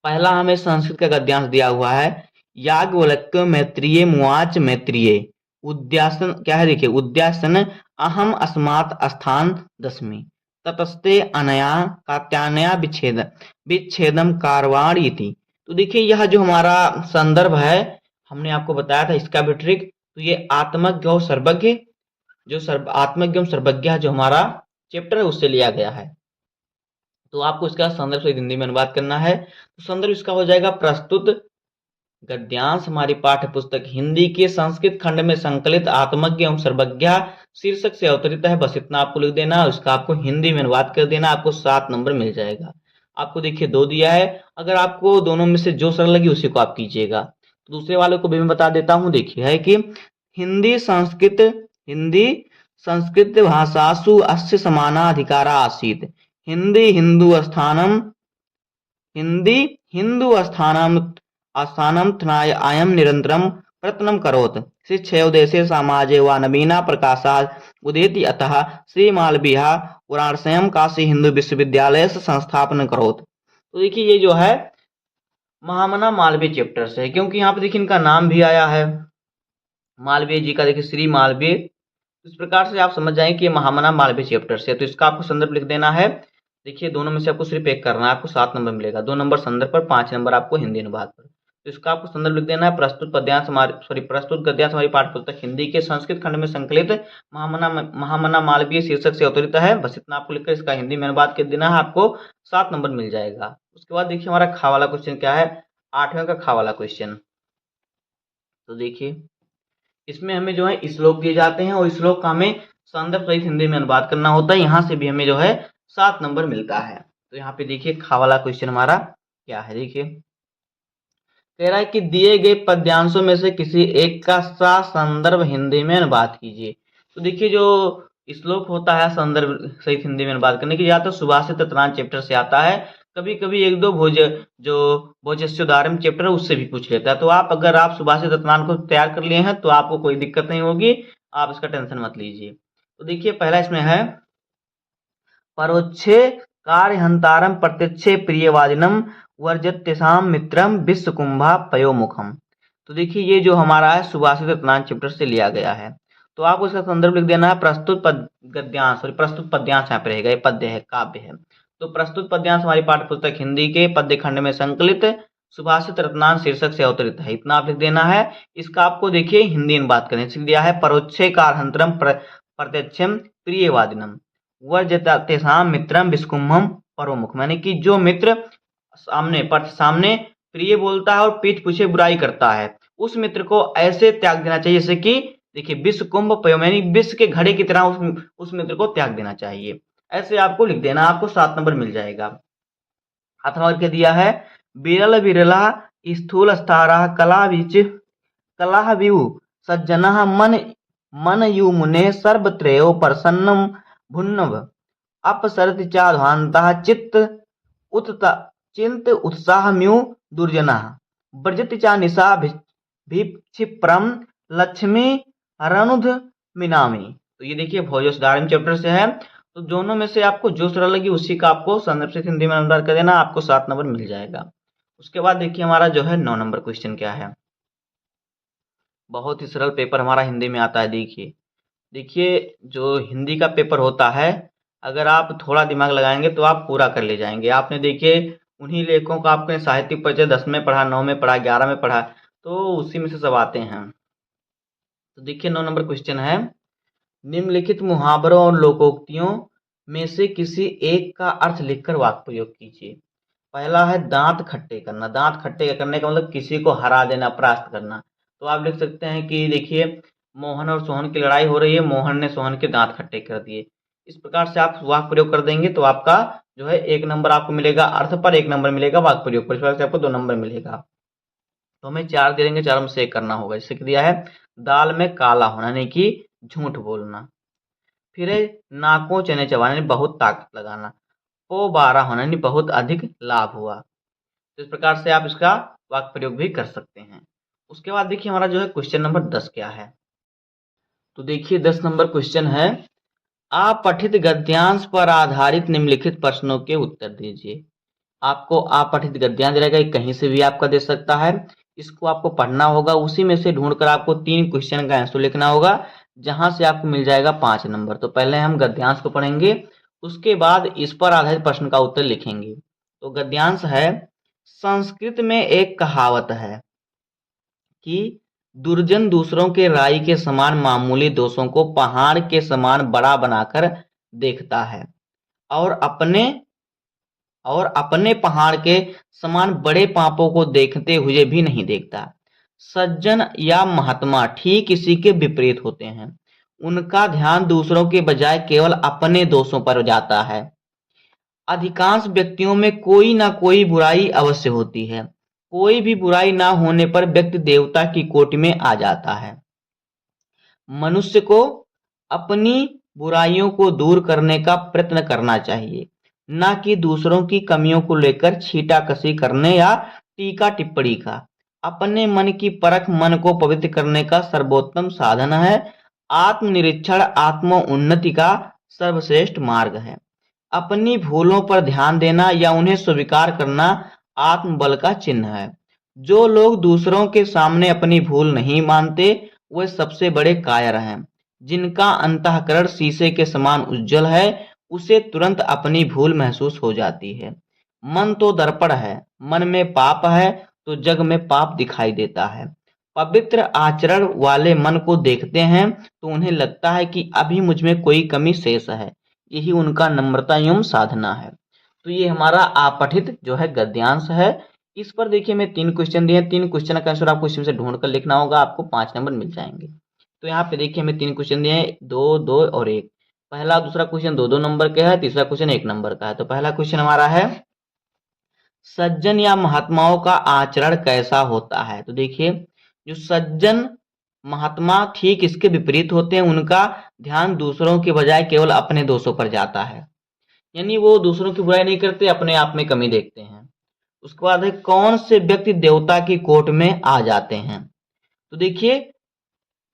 Speaker 1: पहला हमें संस्कृत का गद्यांश दिया हुआ है, याज्ञवल्क्य मैत्रेय मुवाच मैत्रेय उद्यासन क्या है, देखिए उद्यासन अहम अस्मात् स्थान दशमी ततस्ते अनया कात्यायनया विच्छेदम कारवाण इति। तो देखिए यह जो हमारा संदर्भ है हमने आपको बताया था इसका भी ट्रिक। तो ये आत्मज्ञ और सर्वज्ञ, जो आत्मज्ञ और सर्वज्ञ जो हमारा चैप्टर है उससे लिया गया है। तो आपको इसका संदर्भ से हिंदी में अनुवाद करना है। तो संदर्भ इसका हो जाएगा, प्रस्तुत गद्यांश हमारी पाठ्य पुस्तक हिंदी के संस्कृत खंड में संकलित आत्मज्ञ एवं सर्वज्ञ शीर्षक से अवतरित है, बस इतना आपको लिख देना है, उसका आपको हिंदी में अनुवाद कर देना, आपको 7 नंबर मिल जाएगा। आपको देखिए 2 दिया है, अगर आपको दोनों में से जो सरल लगी उसी को आप कीजिएगा। तो दूसरे वाले को भी मैं बता देता हूँ, देखिए है कि हिंदी संस्कृत भाषासु अस्य समानाधिकारा आसीत्, हिंदी हिंदू स्थानम थनाय अयम निरंतरम प्रयत्नं करोत्, शिक्षयोदेशे समाजे व नवीना प्रकाशात् उदेति, अतः श्री मालवीय पुराणस्वयं काशी हिंदू विश्वविद्यालय से संस्थापन करोत्। तो देखिए ये जो है महामना मालवीय चैप्टर से है, क्योंकि यहाँ पे देखिए इनका नाम भी आया है मालवीय जी का, देखिए श्री मालवीय। इस प्रकार से आप समझ जाएंगे कि महामना मालवीय चैप्टर से। तो इसका आपको संदर्भ लिख देना है। देखिए दोनों में से आपको सिर्फ एक करना है, आपको 7 नंबर मिलेगा, 2 नंबर संदर्भ पर, 5 नंबर आपको हिंदी अनुवाद पर। तो इसका आपको संदर्भ लिख देना है, प्रस्तुत गद्यांश हमारी पाठ्य पुस्तक हिंदी के संस्कृत खंड में संकलित महामना मालवीय शीर्षक से अवतरित है, बस इतना आपको लिखकर इसका हिंदी में अनुवाद कर देना है, आपको 7 नंबर मिल जाएगा। उसके बाद देखिए हमारा खा वाला क्वेश्चन क्या है, 8वें का खा वाला क्वेश्चन। तो देखिए इसमें हमें जो है श्लोक दिए जाते हैं और श्लोक का हमें संदर्भ सहित हिंदी में अनुवाद करना होता है, यहाँ से भी हमें जो है 7 नंबर मिलता है। तो यहाँ पे देखिए खा वाला क्वेश्चन हमारा क्या है, देखिए कह रहा है कि दिए गए पद्यांशों में से किसी एक का संदर्भ हिंदी में अनुवाद कीजिए। तो देखिए जो श्लोक होता है संदर्भ सहित हिंदी में अनुवाद करने की जाता है सुभाषित तत्नान चैप्टर से आता है, कभी कभी 1-2 भोजस्योदारम चैप्टर उससे भी पूछ लेता है। तो अगर आप सुभाषित तत्नान को तैयार कर लिए हैं तो आपको कोई दिक्कत नहीं होगी, आप इसका टेंशन मत लीजिए। तो देखिए पहला इसमें है, परोक्षे कार्यहंतारम प्रत्यक्षे प्रियवादिनम वर्जत्यसाम मित्रम विश्वकुंभा पयोमुखम। तो देखिए ये जो हमारा है सुभाषित तत्नान चैप्टर से लिया गया है। तो आपको इसका संदर्भ लिख देना है, प्रस्तुत पद्यांश यहाँ पे रहेगा, ये पद्य है, काव्य है। तो प्रस्तुत पद्यांश हमारी पाठ्य पुस्तक हिंदी के पद्य खंड में संकलित सुभाषित रत्नान शीर्षक से अवतरित है, इतना आप लिख देना है। इसका आपको देखिए हिंदी अनुवाद करने से दिया है, परोक्षे कारहंतरम प्रत्यक्षम प्रियवादिनम। वर्जता तेषाम मित्रम विस्कुम्भम परोमुख, यानी कि जो मित्र सामने प्रिय बोलता है और पीठ पीछे बुराई करता है, उस मित्र को ऐसे त्याग देना चाहिए जैसे कि देखिए विषकुंभ पयो, यानी विष के घड़े की तरह उस मित्र को त्याग देना चाहिए। ऐसे आपको लिख देना, आपको 7 नंबर मिल जाएगा। अथवा के दिया है विरल विरला स्थूल स्तारा कला विउ सज्जना मन यु मुने सर्वत्रयो प्रसन्नम भुन्नव अपसरति चाध्वान्तः चित्त उत्साह म्यु दुर्जना व्रजति चा निशा क्षिप्रम लक्ष्मी रणुध मिनामी। तो ये देखिए भोजोसधारण चैप्टर से है, तो दोनों में से आपको जो सरल लगी उसी का आपको संक्षिप्त हिंदी में अनुवाद कर देना, आपको 7 नंबर मिल जाएगा। उसके बाद देखिए हमारा जो है 9 नंबर क्वेश्चन क्या है। बहुत ही सरल पेपर हमारा हिंदी में आता है। देखिए जो हिंदी का पेपर होता है, अगर आप थोड़ा दिमाग लगाएंगे तो आप पूरा कर ले जाएंगे। आपने देखिए उन्हीं लेखकों का आपने साहित्यिक परिचय 10 में पढ़ा, 9 में पढ़ा, 11 में पढ़ा, तो उसी में से सब आते हैं। तो देखिए 9 नंबर क्वेश्चन है, निम्नलिखित मुहावरों और लोकोक्तियों में से किसी एक का अर्थ लिखकर वाक्य प्रयोग कीजिए। पहला है दांत खट्टे करना। दांत खट्टे करने का मतलब किसी को हरा देना, परास्त करना। तो आप लिख सकते हैं कि देखिए मोहन और सोहन की लड़ाई हो रही है, मोहन ने सोहन के दांत खट्टे कर दिए। इस प्रकार से आप वाक्य प्रयोग कर देंगे तो आपका जो है 1 नंबर आपको मिलेगा अर्थ पर, 1 नंबर मिलेगा वाक्य प्रयोग पर। इस प्रकार से आपको 2 नंबर मिलेगा। तो हमें 4 दे देंगे, 4 में से 1 करना होगा। जैसे कि दिया है दाल में काला होना, यानी कि झूठ बोलना। फिर है नाकों चने चबाना, यानी बहुत ताकत लगाना। पो 12 होना, यानी बहुत अधिक लाभ हुआ। तो इस प्रकार से आप इसका वाक्य प्रयोग भी कर सकते हैं। उसके बाद देखिए हमारा जो है क्वेश्चन नंबर 10 क्या है। तो देखिए 10 नंबर क्वेश्चन है, अपठित गद्यांश पर आधारित निम्नलिखित प्रश्नों के उत्तर दीजिए। आपको अपठित गद्यांश रहेगा, कहीं से भी आपका दे सकता है। इसको आपको पढ़ना होगा, उसी में से ढूंढकर आपको 3 क्वेश्चन का आंसर लिखना होगा, जहां से आपको मिल जाएगा 5 नंबर। तो पहले हम गद्यांश को पढ़ेंगे, उसके बाद इस पर आधारित प्रश्न का उत्तर लिखेंगे। तो गद्यांश है, संस्कृत में एक कहावत है कि दुर्जन दूसरों के राई के समान मामूली दोषों को पहाड़ के समान बड़ा बनाकर देखता है और अपने पहाड़ के समान बड़े पापों को देखते हुए भी नहीं देखता। सज्जन या महात्मा ठीक इसी के विपरीत होते हैं। उनका ध्यान दूसरों के बजाय केवल अपने दोषों पर जाता है। अधिकांश व्यक्तियों में कोई ना कोई बुराई अवश्य होती है। कोई भी बुराई ना होने पर व्यक्ति देवता की कोटि में आ जाता है। मनुष्य को अपनी बुराइयों को दूर करने का प्रयत्न करना चाहिए, ना कि दूसरों की कमियों को लेकर छींटाकशी करने या टीका टिप्पणी का। अपने मन की परख मन को पवित्र करने का सर्वोत्तम साधन है। आत्मनिरीक्षण आत्मोन्नति का सर्वश्रेष्ठ मार्ग है। अपनी भूलों पर ध्यान देना या उन्हें स्वीकार करना आत्मबल का चिन्ह है। जो लोग दूसरों के सामने अपनी भूल नहीं मानते, वे सबसे बड़े कायर हैं। जिनका अंतःकरण शीशे के समान उज्जवल है, उसे तुरंत अपनी भूल महसूस हो जाती है। मन तो दर्पण है, मन में पाप है तो जग में पाप दिखाई देता है। पवित्र आचरण वाले मन को देखते हैं तो उन्हें लगता है कि अभी मुझ में कोई कमी शेष है। यही उनका नम्रता एवं साधना है। तो ये हमारा अपठित जो है गद्यांश है। इस पर देखिए मैं 3 क्वेश्चन दिए हैं, 3 क्वेश्चन का आंसर आपको इसमें से ढूंढ कर लिखना होगा, आपको 5 नंबर मिल जाएंगे। तो यहाँ पे देखिए हमें 3 क्वेश्चन दिए हैं, 2, 2 और 1। पहला दूसरा क्वेश्चन 2-2 नंबर का है, तीसरा क्वेश्चन 1 नंबर का है। तो पहला क्वेश्चन हमारा है, सज्जन या महात्माओं का आचरण कैसा होता है। तो देखिए जो सज्जन महात्मा ठीक इसके विपरीत होते हैं। उनका ध्यान दूसरों के बजाय केवल अपने दोषों पर जाता है, यानी वो दूसरों की बुराई नहीं करते, अपने आप में कमी देखते हैं। उसके बाद है, कौन से व्यक्ति देवता की कोर्ट में आ जाते हैं। तो देखिए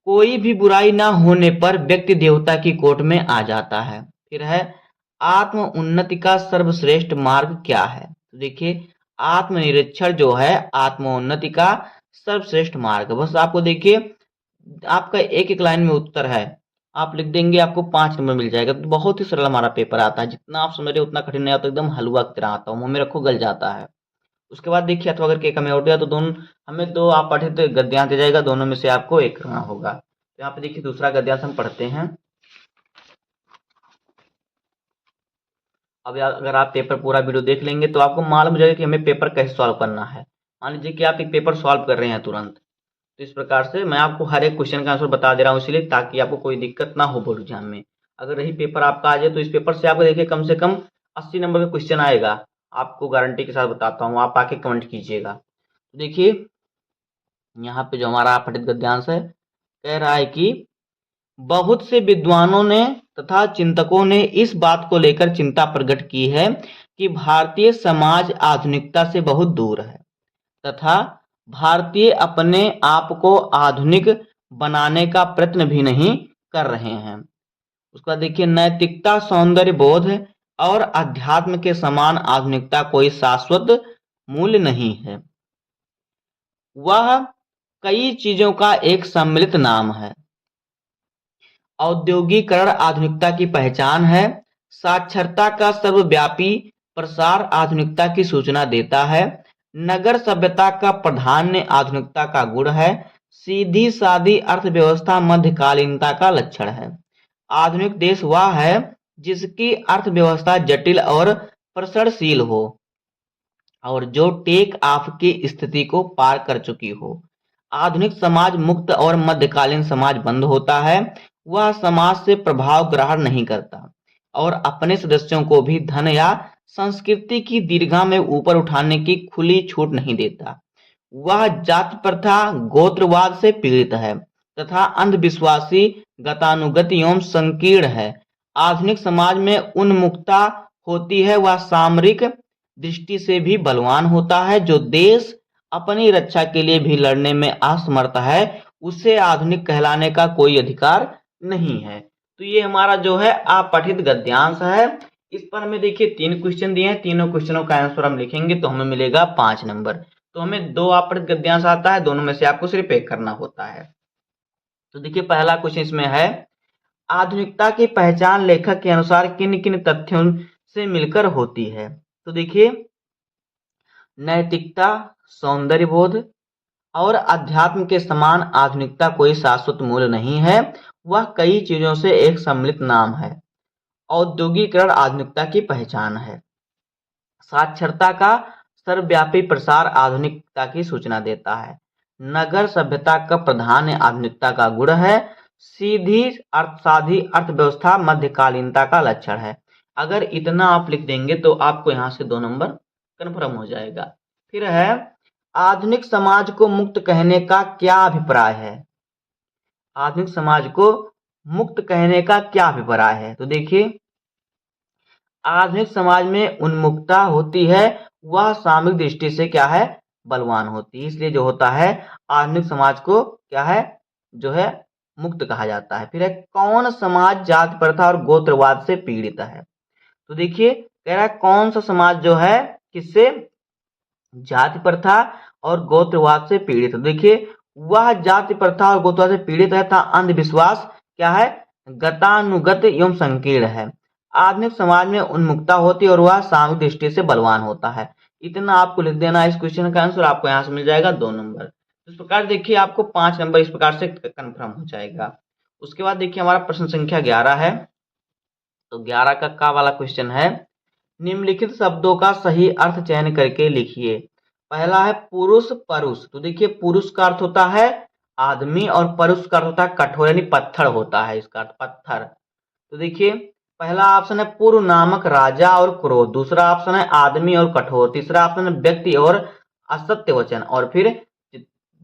Speaker 1: कोई भी बुराई ना होने पर व्यक्ति देवता की कोर्ट में आ जाता है। फिर है, आत्म उन्नति का सर्वश्रेष्ठ मार्ग क्या है। तो देखिए आत्मनिरीक्षण जो है आत्मोन्नति का सर्वश्रेष्ठ मार्ग। बस आपको देखिए आपका एक एक लाइन में उत्तर है, आप लिख देंगे, आपको 5 नंबर मिल जाएगा। तो बहुत ही सरल हमारा पेपर आता है, जितना आप समझ रहे हो उतना कठिन नहीं आता, एकदम हलवा की तरह आता है, मुंह में रखो गल जाता है। उसके बाद देखिए अथवा अगर के हमें और दिया तो दोनों हमें 2 आप पढ़े तो गद्यांश दे जाएगा, दोनों में से आपको 1 करना होगा। तो यहाँ पे देखिए दूसरा गद्यांश हम पढ़ते हैं। अब अगर आप पेपर पूरा वीडियो देख लेंगे तो आपको मालूम हो जाएगा कि हमें पेपर कैसे सॉल्व करना है। मान लीजिए कि आप एक पेपर सॉल्व कर रहे हैं तुरंत, तो इस प्रकार से मैं आपको हर एक क्वेश्चन का आंसर बता दे रहा हूँ, इसलिए ताकि आपको कोई दिक्कत ना हो बोर्ड एग्जाम में। अगर यही पेपर आपका आ जाए तो इस पेपर से आपको देखिए कम से कम 80 नंबर का क्वेश्चन आएगा, आपको गारंटी के साथ बताता हूँ, आप आके कमेंट कीजिएगा। तो देखिए यहाँ पे जो हमारा पठित गद्यांश है, कह रहा है कि बहुत से विद्वानों ने तथा चिंतकों ने इस बात को लेकर चिंता प्रकट की है कि भारतीय समाज आधुनिकता से बहुत दूर है तथा भारतीय अपने आप को आधुनिक बनाने का प्रयत्न भी नहीं कर रहे हैं। उसका देखिए, नैतिकता, सौंदर्य बोध और अध्यात्म के समान आधुनिकता कोई शाश्वत मूल्य नहीं है। वह कई चीजों का एक सम्मिलित नाम है। औद्योगिकरण आधुनिकता की पहचान है। साक्षरता का सर्वव्यापी प्रसार आधुनिकता की सूचना देता है। नगर सभ्यता का प्राधान्य आधुनिकता का गुण है। सीधी सादी अर्थव्यवस्था मध्यकालीनता का लक्षण है। आधुनिक देश वह है जिसकी अर्थव्यवस्था जटिल और प्रसरनशील हो और जो टेक ऑफ की स्थिति को पार कर चुकी हो। आधुनिक समाज मुक्त और मध्यकालीन समाज बंद होता है। वह समाज से प्रभाव ग्रहण नहीं करता और अपने सदस्यों को भी धन या संस्कृति की दीर्घा में ऊपर उठाने की खुली छूट नहीं देता। वह जाति प्रथा, गोत्रवाद से पीड़ित है तथा अंधविश्वासी, गतानुगत एवं संकीर्ण है। आधुनिक समाज में उन्मुक्तता होती है। वह सामरिक दृष्टि से भी बलवान होता है। जो देश अपनी रक्षा के लिए भी लड़ने में असमर्थ है, उसे आधुनिक कहलाने का कोई अधिकार नहीं है। तो ये हमारा जो है अपठित गद्यांश है। इस पर हमें देखिए 3 क्वेश्चन दिए हैं, तीनों क्वेश्चनों का आंसर हम लिखेंगे तो हमें मिलेगा 5 नंबर। तो हमें 2 अपठित गद्यांश आता है, दोनों में से आपको सिर्फ एक करना होता है। तो देखिए पहला क्वेश्चन इसमें है, आधुनिकता की पहचान लेखक के अनुसार किन किन तथ्यों से मिलकर होती है। तो देखिए, नैतिकता, सौंदर्य बोध और अध्यात्म के समान आधुनिकता कोई शाश्वत मूल्य नहीं है। वह कई चीजों से एक सम्मिलित नाम है। औद्योगिकरण आधुनिकता की पहचान है। साक्षरता का सर्वव्यापी प्रसार आधुनिकता की सूचना देता है। नगर सभ्यता का प्राधान्य आधुनिकता का गुण है। सीधी सादी अर्थव्यवस्था मध्यकालीनता का लक्षण है। अगर इतना आप लिख देंगे तो आपको यहाँ से 2 नंबर कन्फर्म हो जाएगा। फिर है, आधुनिक समाज को मुक्त कहने का क्या अभिप्राय है। आधुनिक समाज को मुक्त कहने का क्या अभिप्राय है। तो देखिए, आधुनिक समाज में उन्मुक्तता होती है। वह सामूहिक दृष्टि से क्या है, बलवान होती है। इसलिए जो होता है आधुनिक समाज को क्या है, जो है मुक्त कहा जाता है। फिर है, कौन समाज जाति प्रथा और गोत्रवाद से पीड़ित है। तो देखिए, कह रहा है कौन सा समाज जो है किससे, जाति प्रथा और गोत्रवाद से पीड़ित। देखिए, वह जाति प्रथा और गोत्रवाद से पीड़ित है तथा अंधविश्वास क्या है, गतानुगत एवं संकीर्ण है। आधुनिक समाज में उन्मुक्तता होती है और वह सामूहिक दृष्टि से बलवान होता है। इतना आपको लिख देना है इस क्वेश्चन का आंसर, आपको यहाँ से मिल जाएगा 2 नंबर। इस प्रकार देखिए आपको 5 नंबर इस प्रकार से कंफर्म हो जाएगा। उसके बाद देखिए हमारा प्रश्न संख्या 11 है। तो 11 का वाला क्वेश्चन है, निम्नलिखित शब्दों का सही अर्थ चयन करके लिखिए। पहला है पुरुष परुष। तो देखिए, पुरुष का अर्थ होता है आदमी और परुष का अर्थ होता है कठोर, यानी पत्थर होता है इसका अर्थ, पत्थर। तो देखिए, पहला ऑप्शन है पूर्व नामक राजा और क्रोध, दूसरा ऑप्शन है आदमी और कठोर, तीसरा ऑप्शन है व्यक्ति और असत्य वचन, और फिर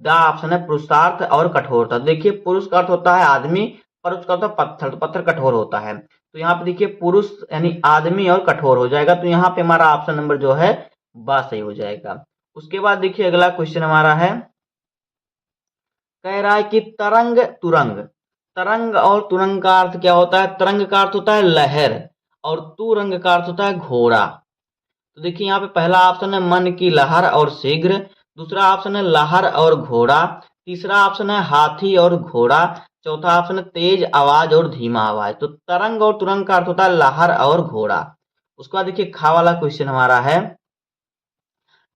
Speaker 1: द ऑप्शन है पुरुषार्थ और कठोरता। देखिए, पुरुष का अर्थ होता है आदमी, परुष का अर्थ होता है पत्थर, तो पत्थर कठोर होता है। तो यहाँ पे देखिए पुरुष यानी आदमी और कठोर हो जाएगा। तो यहाँ पे हमारा ऑप्शन नंबर जो है बा सही हो जाएगा। उसके बाद देखिए अगला क्वेश्चन हमारा है, कह रहा है कि तरंग तुरंग। तरंग और तुरंग का अर्थ क्या होता है। तरंग का अर्थ होता है लहर और तुरंग का अर्थ होता है घोड़ा। तो देखिए यहाँ पे पहला ऑप्शन है मन की लहर और शीघ्र, दूसरा ऑप्शन है लहर और घोड़ा, तीसरा ऑप्शन है हाथी और घोड़ा, चौथा ऑप्शन है तेज आवाज और धीमा आवाज। तो तरंग और तुरंग का अर्थ होता है लहर और घोड़ा। उसके बाद देखिए खा वाला क्वेश्चन हमारा है,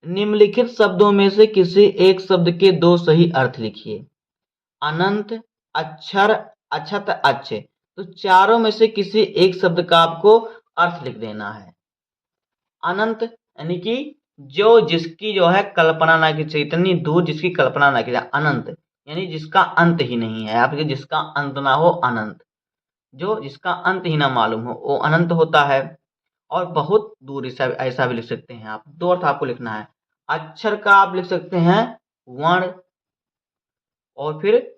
Speaker 1: निम्नलिखित शब्दों में से किसी एक शब्द के 2 सही अर्थ लिखिए। अनंत, अक्षर, अक्षत, अच्छे। तो चारों में से किसी एक शब्द का आपको अर्थ लिख देना है। अनंत यानी कि जो जिसकी जो है कल्पना ना की चाहिए, इतनी दूर जिसकी कल्पना ना की जाए। अनंत यानी जिसका अंत ही नहीं है, आपके जिसका अंत ना हो, अनंत। जो जिसका अंत ही ना मालूम हो वो अनंत होता है। और बहुत दूर ऐसा ऐसा भी लिख सकते हैं आप। दो अर्थ आपको लिखना है। अक्षर का आप लिख सकते हैं वर्ण, और फिर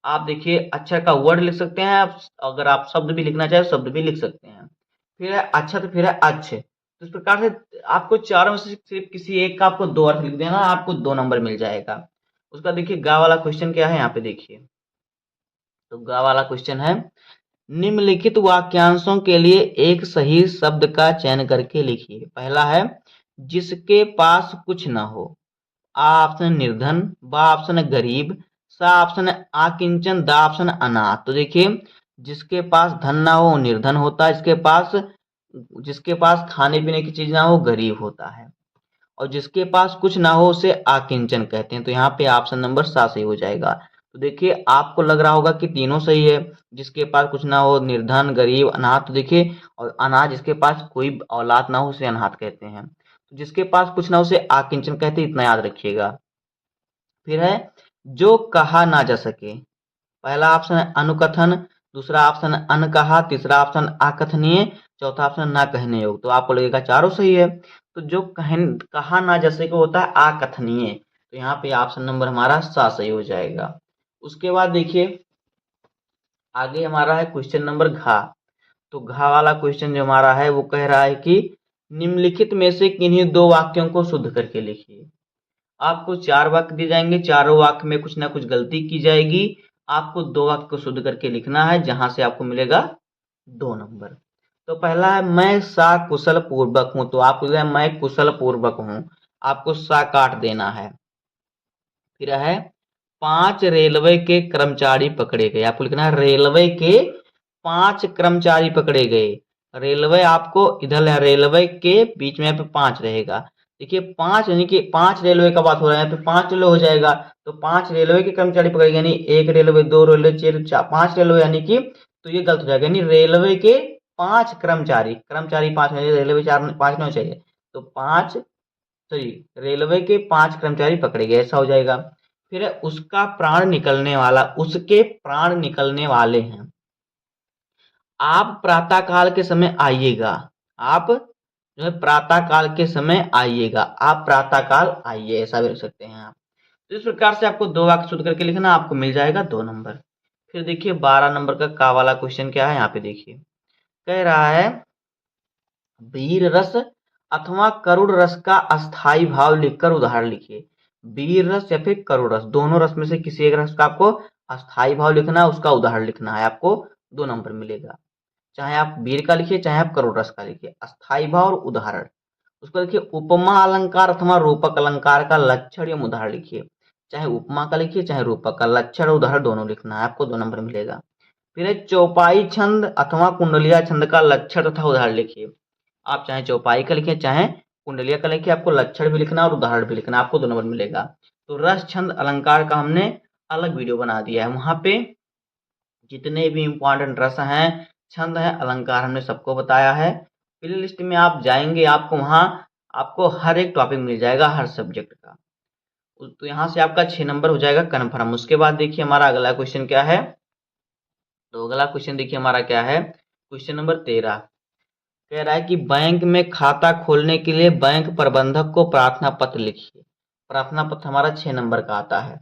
Speaker 1: आप देखिए अक्षर का वर्ड लिख सकते हैं आप। अगर आप शब्द भी लिखना चाहे शब्द भी लिख सकते हैं। फिर है अक्षर, फिर है अच्छ। तो इस प्रकार से आपको चारों में से सिर्फ किसी एक का आपको दो अर्थ लिख देना, आपको 2 नंबर मिल जाएगा। उसका देखिए गा वाला क्वेश्चन क्या है, यहाँ पे देखिए। तो गा वाला क्वेश्चन है, निम्नलिखित वाक्यांशों के लिए एक सही शब्द का चयन करके लिखिए। पहला है जिसके पास कुछ ना हो। आ ऑप्शन निर्धन, बा ऑप्शन गरीब, सा ऑप्शन आकिंचन, दा ऑप्शन अनाथ। तो देखिए जिसके पास धन ना हो वो निर्धन होता है, जिसके पास खाने पीने की चीज ना हो गरीब होता है, और जिसके पास कुछ ना हो उसे आकिंचन कहते हैं। तो यहाँ पे ऑप्शन नंबर 7 सही हो जाएगा। तो देखिए आपको लग रहा होगा कि तीनों सही है। जिसके पास कुछ ना हो, निर्धन, गरीब, अनाथ। तो देखिए, और अनाथ जिसके पास कोई औलाद ना हो उसे अनाथ कहते हैं। तो जिसके पास कुछ ना हो उसे आकिंचन कहते हैं, इतना याद रखिएगा। फिर है जो कहा ना जा सके। पहला ऑप्शन है अनुकथन, दूसरा ऑप्शन है अनकहा, तीसरा ऑप्शन अकथनीय, चौथा ऑप्शन ना कहने योग्य। तो आपको लगेगा चारों सही है। तो जो कहा ना जा सके होता है अकथनीय। तो यहाँ पे ऑप्शन नंबर हमारा 7 सही हो जाएगा। उसके बाद देखिए आगे हमारा है क्वेश्चन नंबर घ। तो घ वाला क्वेश्चन जो हमारा है वो कह रहा है कि निम्नलिखित में से किन्हीं 2 वाक्यों को शुद्ध करके लिखिए। आपको 4 वाक्य दिए जाएंगे, चारों वाक्य में कुछ ना कुछ गलती की जाएगी। आपको 2 वाक्य को शुद्ध करके लिखना है, जहां से आपको मिलेगा 2 नंबर। तो पहला है मैं सा कुशल पूर्वक हूं। तो आपको लिखना है मैं कुशल पूर्वक हूं, आपको सा काट देना है। फिर है 5 रेलवे के कर्मचारी पकड़े गए। आपको लिखना है रेलवे के 5 कर्मचारी पकड़े गए। रेलवे आपको इधर है, रेलवे के बीच में यहाँ पे 5 रहेगा। देखिए 5 यानी कि 5 रेलवे का बात हो रहा है, यहाँ पे 5 रेलवे हो जाएगा। तो 5 रेलवे के कर्मचारी पकड़े गए, यानी 1 रेलवे, 2 रेलवे, 5 रेलवे, यानी कि तो ये गलत हो जाएगा। यानी रेलवे के 5 कर्मचारी, कर्मचारी 5 नहीं, रेलवे 4 5 नहीं चाहिए। तो 5 सॉरी रेलवे के 5 कर्मचारी पकड़े गए, ऐसा हो जाएगा। फिर है उसका प्राण निकलने वाला, उसके प्राण निकलने वाले हैं। आप प्रातः काल के समय आइएगा। आप जो है प्रातः काल के समय आइएगा, आप प्रातः काल आइए, ऐसा भी लिख सकते हैं आप। तो इस प्रकार से आपको 2 वाक्य शुद्ध करके लिखना, आपको मिल जाएगा 2 नंबर। फिर देखिए 12 नंबर का वाला क्वेश्चन क्या है, यहाँ पे देखिए कह रहा है वीर रस अथवा करुण रस का अस्थाई भाव लिखकर उदाहरण लिखिए। वीर रस या फिर करुण रस, दोनों रस में से किसी एक रस का आपको अस्थाई भाव लिखना है, उसका उदाहरण लिखना है, आपको 2 नंबर मिलेगा। चाहे आप वीर का लिखिए, चाहे आप करुण रस का लिखिए, अस्थाई भाव और उदाहरण। उसको देखिए उपमा अलंकार अथवा रूपक अलंकार का लक्षण एवं उदाहरण लिखिए। चाहे उपमा का लिखिए, चाहे रूपक का, लक्षण और उदाहरण दोनों लिखना है, आपको 2 नंबर मिलेगा। फिर है चौपाई छंद अथवा कुंडलिया छंद का लक्षण तथा उदाहरण लिखिए। आप चाहे चौपाई का लिखें, चाहे कुंडलिया का लिखिए, आपको लक्षण भी लिखना और उदाहरण भी लिखना, आपको 2 नंबर मिलेगा। तो रस छंद अलंकार का हमने अलग वीडियो बना दिया है, वहां पे जितने भी इंपॉर्टेंट रस हैं, छंद हैं, अलंकार हमने सबको बताया है। प्ले लिस्ट में आप जाएंगे, आपको वहां आपको हर एक टॉपिक मिल जाएगा, हर सब्जेक्ट का। तो यहाँ से आपका 6 नंबर हो जाएगा कन्फर्म। उसके बाद देखिए हमारा अगला क्वेश्चन क्या है। तो अगला क्वेश्चन देखिए हमारा क्या है, क्वेश्चन नंबर 13 कह रहा है कि बैंक में खाता खोलने के लिए बैंक प्रबंधक को प्रार्थना पत्र लिखिए। प्रार्थना पत्र हमारा 6 नंबर का आता है।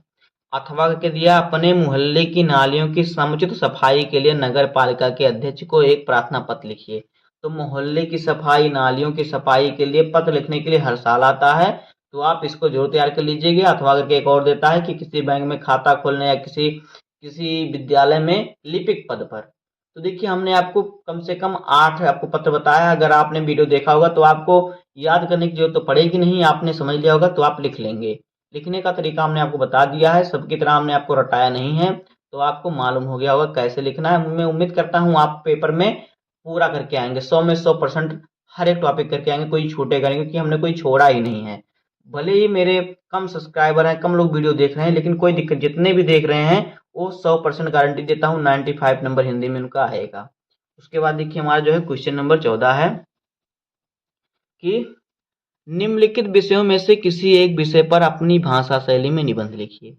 Speaker 1: अथवा करके दिया अपने मोहल्ले की नालियों की समुचित सफाई के लिए नगर पालिका के अध्यक्ष को एक प्रार्थना पत्र लिखिए। तो मोहल्ले की सफाई, नालियों की सफाई के लिए पत्र लिखने के लिए हर साल आता है, तो आप इसको जरूर तैयार कर लीजिएगा। अथवा करके एक और देता है कि किसी बैंक में खाता खोलने या किसी किसी विद्यालय में लिपिक पद पर। तो देखिए हमने आपको कम से कम 8 आपको पत्र बताया। अगर आपने वीडियो देखा होगा तो आपको याद करने की जरूरत तो पड़ेगी नहीं, आपने समझ लिया होगा तो आप लिख लेंगे। लिखने का तरीका हमने आपको बता दिया है, सबकी तरह हमने आपको रटाया नहीं है, तो आपको मालूम हो गया होगा कैसे लिखना है। मैं उम्मीद करता हूँ आप पेपर में पूरा करके आएंगे, 100 में 100% हर एक टॉपिक करके आएंगे, कोई छूटेगा नहीं, क्योंकि हमने कोई छोड़ा ही नहीं है। भले ही मेरे कम सब्सक्राइबर हैं, कम लोग वीडियो देख रहे हैं, लेकिन कोई दिक्कत, जितने भी देख रहे हैं वो 100% गारंटी देता हूँ 95 नंबर हिंदी में उनका आएगा। उसके बाद देखिए हमारा जो है क्वेश्चन नंबर 14 है कि निम्नलिखित विषयों में से किसी एक विषय पर अपनी भाषा शैली में निबंध लिखिए।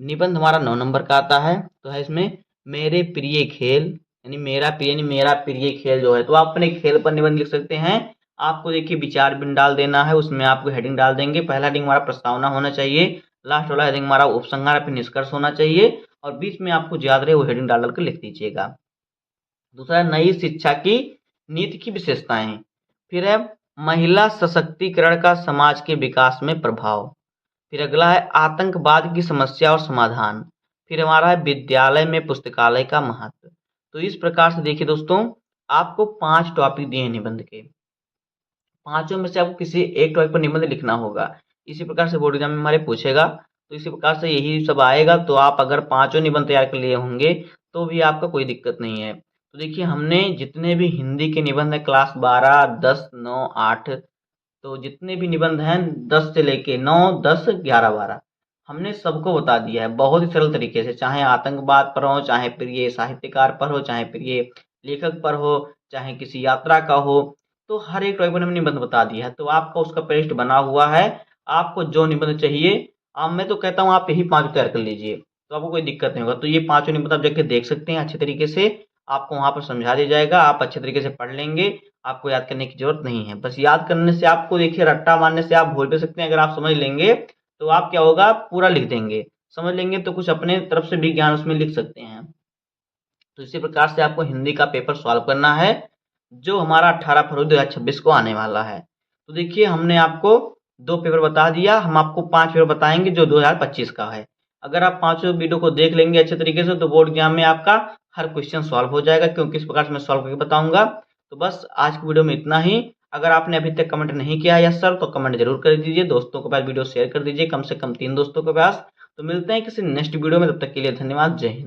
Speaker 1: निबंध हमारा 9 नंबर का आता है, तो है इसमें मेरे प्रिय खेल, यानी मेरा प्रिय खेल जो है, तो आप अपने खेल पर निबंध लिख सकते हैं। आपको देखिए विचार बिंदु डाल देना है, उसमें आपको हेडिंग डाल देंगे। पहला हेडिंग हमारा प्रस्तावना होना चाहिए, लास्ट वाला हेडिंग हमारा उपसंहार फिर निष्कर्ष होना चाहिए, और बीच में आपको याद रहे वो हेडिंग डाल कर लिख दीजिएगा। दूसरा, नई शिक्षा की नीति की विशेषताएं। फिर है महिला सशक्तिकरण का समाज के विकास में प्रभाव। फिर अगला है आतंकवाद की समस्या और समाधान। फिर हमारा है विद्यालय में पुस्तकालय का महत्व। तो इस प्रकार से देखिए दोस्तों, आपको 5 टॉपिक दिए हैं निबंध के, पांचों में से आपको किसी एक टॉपिक पर निबंध लिखना होगा। इसी प्रकार से बोर्ड एग्जाम में हमारे पूछेगा, तो इसी प्रकार से यही सब आएगा। तो आप अगर पांचों निबंध तैयार कर लिए होंगे तो भी आपका कोई दिक्कत नहीं है। तो देखिए हमने जितने भी हिंदी के निबंध है क्लास 12, 10, 9, 8, तो जितने भी निबंध हैं 10 से लेके 9, 10, 11, 12 हमने सबको बता दिया है बहुत ही सरल तरीके से। चाहे आतंकवाद पर हो, चाहे प्रिय साहित्यकार पर हो, चाहे प्रिय लेखक पर हो, चाहे किसी यात्रा का हो, तो हर एक टॉपिक पर हमने निबंध बता दिया है। तो आपका उसका प्लेलिस्ट बना हुआ है, आपको जो निबंध चाहिए, अब मैं तो कहता हूँ आप यही 5 तैयार कर लीजिए, तो आपको कोई दिक्कत नहीं होगा। तो ये 5 निबंध आप जाके देख सकते हैं अच्छे तरीके से, आपको वहाँ पर समझा दिया जाएगा, आप अच्छे तरीके से पढ़ लेंगे, आपको याद करने की ज़रूरत नहीं है। बस याद करने से आपको देखिए रट्टा मारने से आप भूल भी सकते हैं, अगर आप समझ लेंगे तो आप क्या होगा पूरा लिख देंगे, समझ लेंगे तो कुछ अपने तरफ से भी ज्ञान उसमें लिख सकते हैं। तो इसी प्रकार से आपको हिंदी का पेपर सॉल्व करना है, जो हमारा 18 फरवरी 2026 को आने वाला है। तो देखिए हमने आपको 2 पेपर बता दिया, हम आपको 5 पेपर बताएँगे जो 2025 का है। अगर आप पाँचों वीडियो को देख लेंगे अच्छे तरीके से तो बोर्ड एग्जाम में आपका हर क्वेश्चन सॉल्व हो जाएगा, क्योंकि इस प्रकार से मैं सॉल्व करके बताऊँगा। तो बस आज की वीडियो में इतना ही। अगर आपने अभी तक कमेंट नहीं किया है यस सर, तो कमेंट जरूर कर दीजिए, दोस्तों के पास वीडियो शेयर कर दीजिए, कम से कम 3 दोस्तों के पास। तो मिलते हैं किसी नेक्स्ट वीडियो में, तब तक के लिए धन्यवाद, जय हिंद।